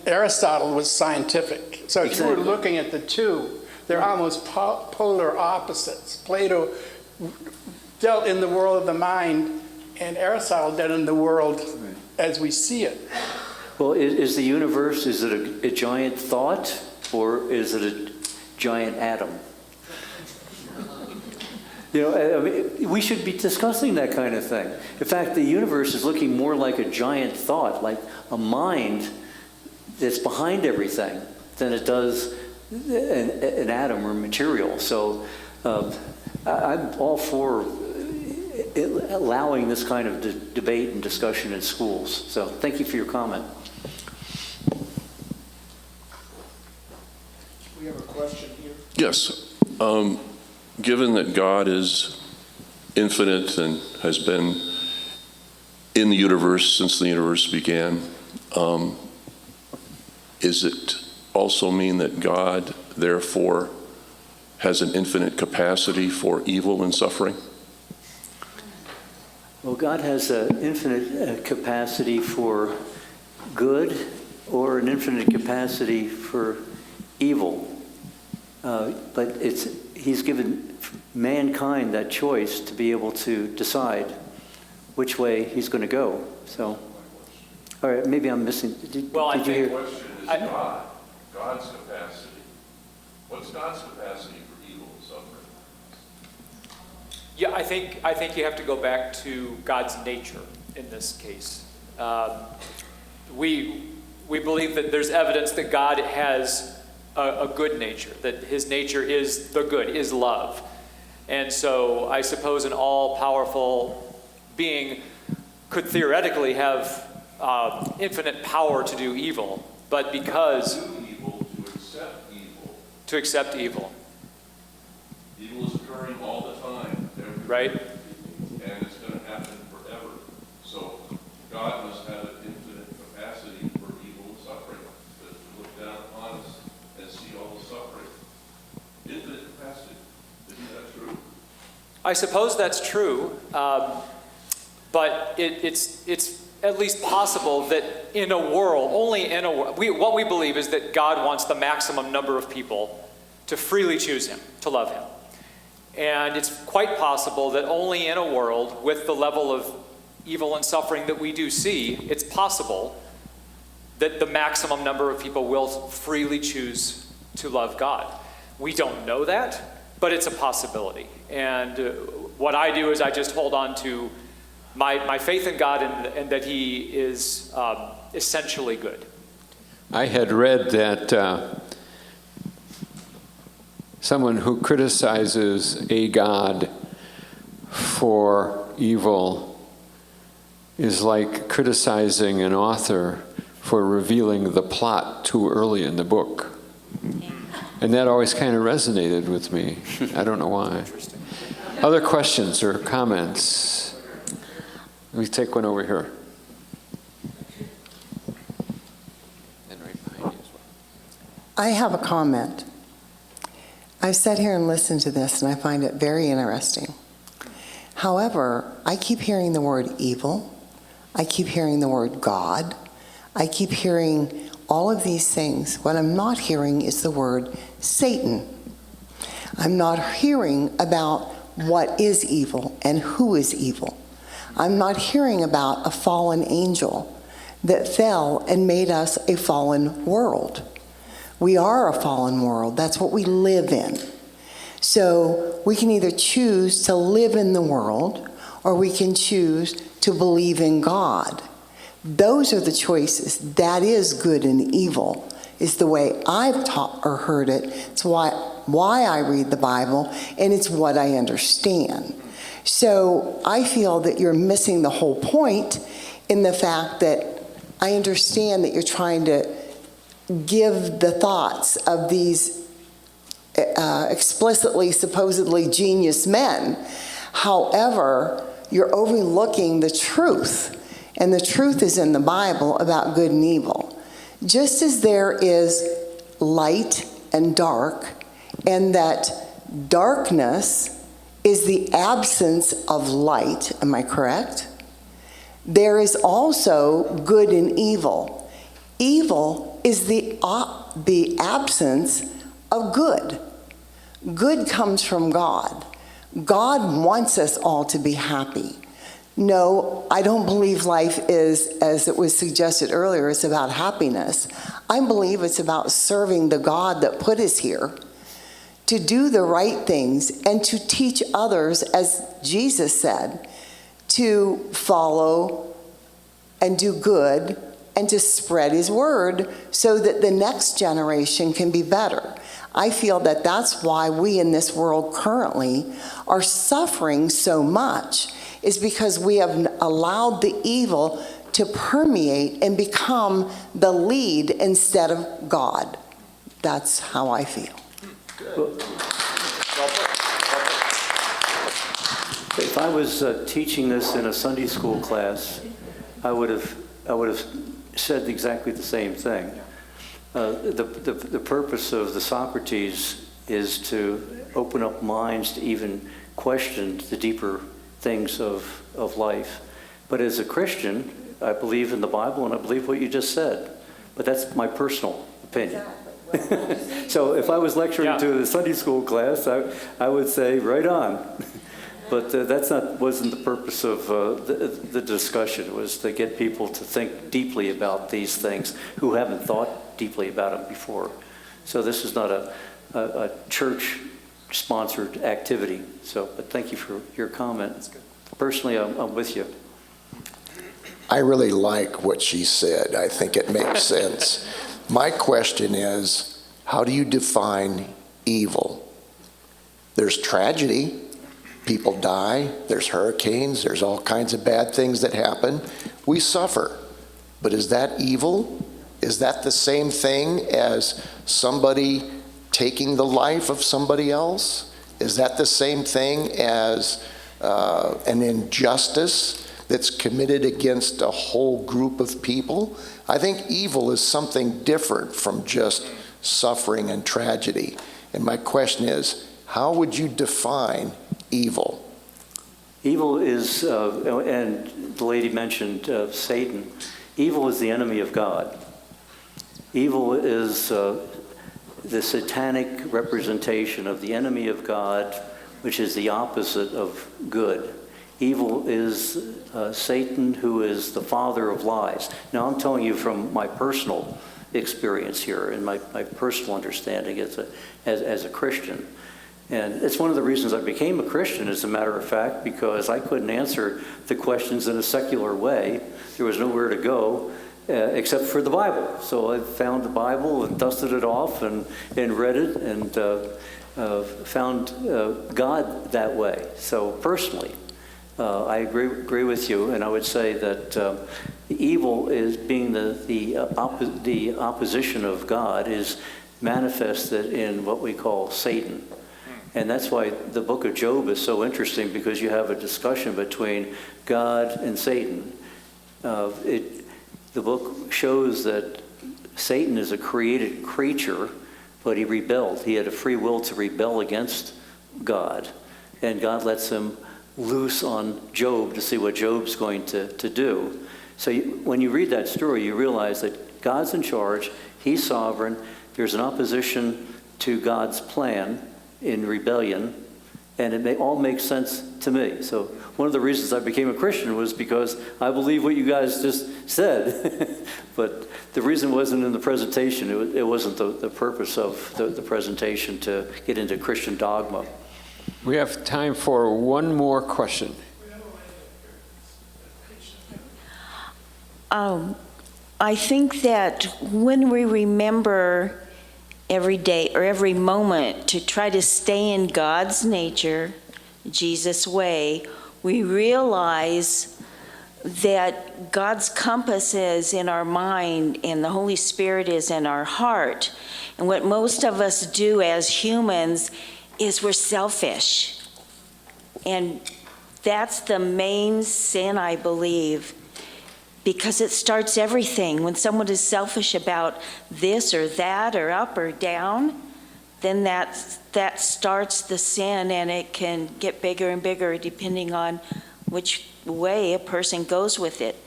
[SPEAKER 5] Aristotle was scientific. So if you were looking at the two, they're almost polar opposites. Plato dealt in the world of the mind, and Aristotle dealt in the world as we see it.
[SPEAKER 1] Well, is the universe, is it a giant thought, or is it a giant atom? You know, I mean, we should be discussing that kind of thing. In fact, the universe is looking more like a giant thought, like a mind that's behind everything, than it does an atom or material. So I'm all for allowing this kind of debate and discussion in schools. So thank you for your comment.
[SPEAKER 5] We have a question here.
[SPEAKER 6] Yes. Given that God is infinite and has been in the universe since the universe began, is it also mean that God, therefore, has an infinite capacity for evil and suffering?
[SPEAKER 1] Well, God has an infinite capacity for good or an infinite capacity for evil. But He's given mankind that choice to be able to decide which way He's going to go. So, all right, maybe I'm missing. Did you hear?
[SPEAKER 6] The question is God's capacity. What's God's capacity for evil and suffering?
[SPEAKER 2] Yeah, I think you have to go back to God's nature in this case. We believe that there's evidence that God has a good nature, that his nature is the good, is love. And so I suppose an all-powerful being could theoretically have infinite power to do evil, but because... To accept evil.
[SPEAKER 6] Evil is occurring all the time.
[SPEAKER 2] Right.
[SPEAKER 6] And it's going to happen forever. So God must have an infinite capacity for evil and suffering, to look down upon us and see all the suffering. Infinite capacity. Isn't that true?
[SPEAKER 2] I suppose that's true, but it's at least possible that in a world, only in a world, what we believe is that God wants the maximum number of people to freely choose him, to love him. And it's quite possible that only in a world with the level of evil and suffering that we do see, it's possible that the maximum number of people will freely choose to love God. We don't know that, but it's a possibility. And what I do is I just hold on to my faith in God and that he is essentially good.
[SPEAKER 3] I had read that someone who criticizes a God for evil is like criticizing an author for revealing the plot too early in the book. And that always kind of resonated with me. I don't know why. Other questions or comments? Let me take one over here. And right behind you as well.
[SPEAKER 7] I have a comment. I've sat here and listened to this, and I find it very interesting. However, I keep hearing the word evil. I keep hearing the word God. I keep hearing all of these things. What I'm not hearing is the word Satan. I'm not hearing about what is evil and who is evil. I'm not hearing about a fallen angel that fell and made us a fallen world. We are a fallen world. That's what we live in. So we can either choose to live in the world or we can choose to believe in God. Those are the choices. That is good and evil, is the way I've taught or heard it. It's why I read the Bible, and it's what I understand. So I feel that you're missing the whole point in the fact that I understand that you're trying to give the thoughts of these explicitly, supposedly genius men. However, you're overlooking the truth, and the truth is in the Bible about good and evil. Just as there is light and dark, and that darkness is the absence of light, am I correct? There is also good and evil. Evil is the absence of good. Good comes from God. God wants us all to be happy. No, I don't believe life is, as it was suggested earlier, it's about happiness. I believe it's about serving the God that put us here to do the right things and to teach others, as Jesus said, to follow and do good and to spread his word so that the next generation can be better. I feel that that's why we in this world currently are suffering so much, is because we have allowed the evil to permeate and become the lead instead of God. That's how I feel.
[SPEAKER 1] If I was teaching this in a Sunday school class, I would have said exactly the same thing. The purpose of the Socrates is to open up minds to even question the deeper things of life. But as a Christian, I believe in the Bible and I believe what you just said. But that's my personal opinion. So if I was lecturing to the Sunday school class, I would say, right on. But wasn't the purpose of the discussion. It was to get people to think deeply about these things who haven't thought deeply about them before. So this is not a church-sponsored activity. But thank you for your comment. Personally, I'm with you.
[SPEAKER 8] I really like what she said. I think it makes sense. My question is, how do you define evil? There's tragedy. People die. There's hurricanes. There's all kinds of bad things that happen. We suffer. But is that evil? Is that the same thing as somebody taking the life of somebody else? Is that the same thing as an injustice that's committed against a whole group of people? I think evil is something different from just suffering and tragedy. And my question is, how would you define evil?
[SPEAKER 1] Evil is, and the lady mentioned Satan, evil is the enemy of God. Evil is the satanic representation of the enemy of God, which is the opposite of good. Evil is Satan, who is the father of lies. Now, I'm telling you from my personal experience here and my personal understanding as a Christian. And it's one of the reasons I became a Christian, as a matter of fact, because I couldn't answer the questions in a secular way. There was nowhere to go except for the Bible. So I found the Bible and dusted it off and read it and found God that way. So personally, I agree with you, and I would say that evil is being the opposition of God is manifested in what we call Satan. And that's why the book of Job is so interesting, because you have a discussion between God and Satan. The book shows that Satan is a created creature, but he rebelled. He had a free will to rebel against God. And God lets him loose on Job to see what Job's going to do. So when you read that story, you realize that God's in charge. He's sovereign. There's an opposition to God's plan in rebellion, and it all makes sense to me. So one of the reasons I became a Christian was because I believe what you guys just said. But the reason wasn't in the presentation. It wasn't the purpose of the presentation to get into Christian dogma.
[SPEAKER 3] We have time for one more question.
[SPEAKER 9] I think that when we remember every day or every moment to try to stay in God's nature, Jesus' way, we realize that God's compass is in our mind and the Holy Spirit is in our heart. And what most of us do as humans is we're selfish. And that's the main sin, I believe, because it starts everything. When someone is selfish about this or that or up or down, then that starts the sin, and it can get bigger and bigger depending on which way a person goes with it.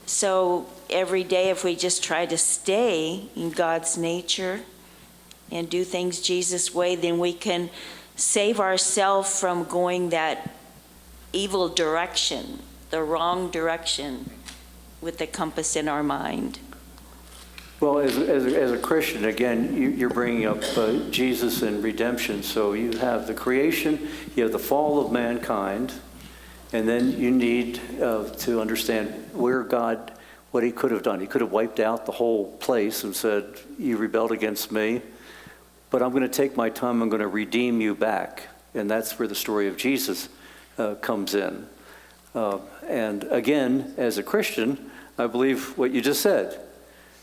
[SPEAKER 9] So every day, if we just try to stay in God's nature and do things Jesus' way, then we can save ourselves from going that evil direction, the wrong direction, with the compass in our mind.
[SPEAKER 1] Well, as a Christian, again, you're bringing up Jesus and redemption. So you have the creation, you have the fall of mankind, and then you need to understand where God, what he could have done. He could have wiped out the whole place and said, you rebelled against me, but I'm going to take my time, I'm going to redeem you back. And that's where the story of Jesus comes in. And again, as a Christian, I believe what you just said.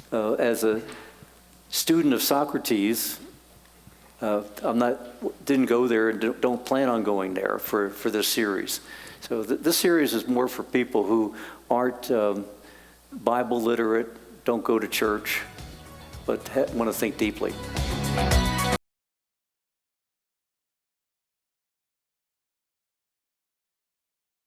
[SPEAKER 1] As a student of Socrates, didn't go there and don't plan on going there for this series. So this series is more for people who aren't Bible literate, don't go to church, but want to think deeply.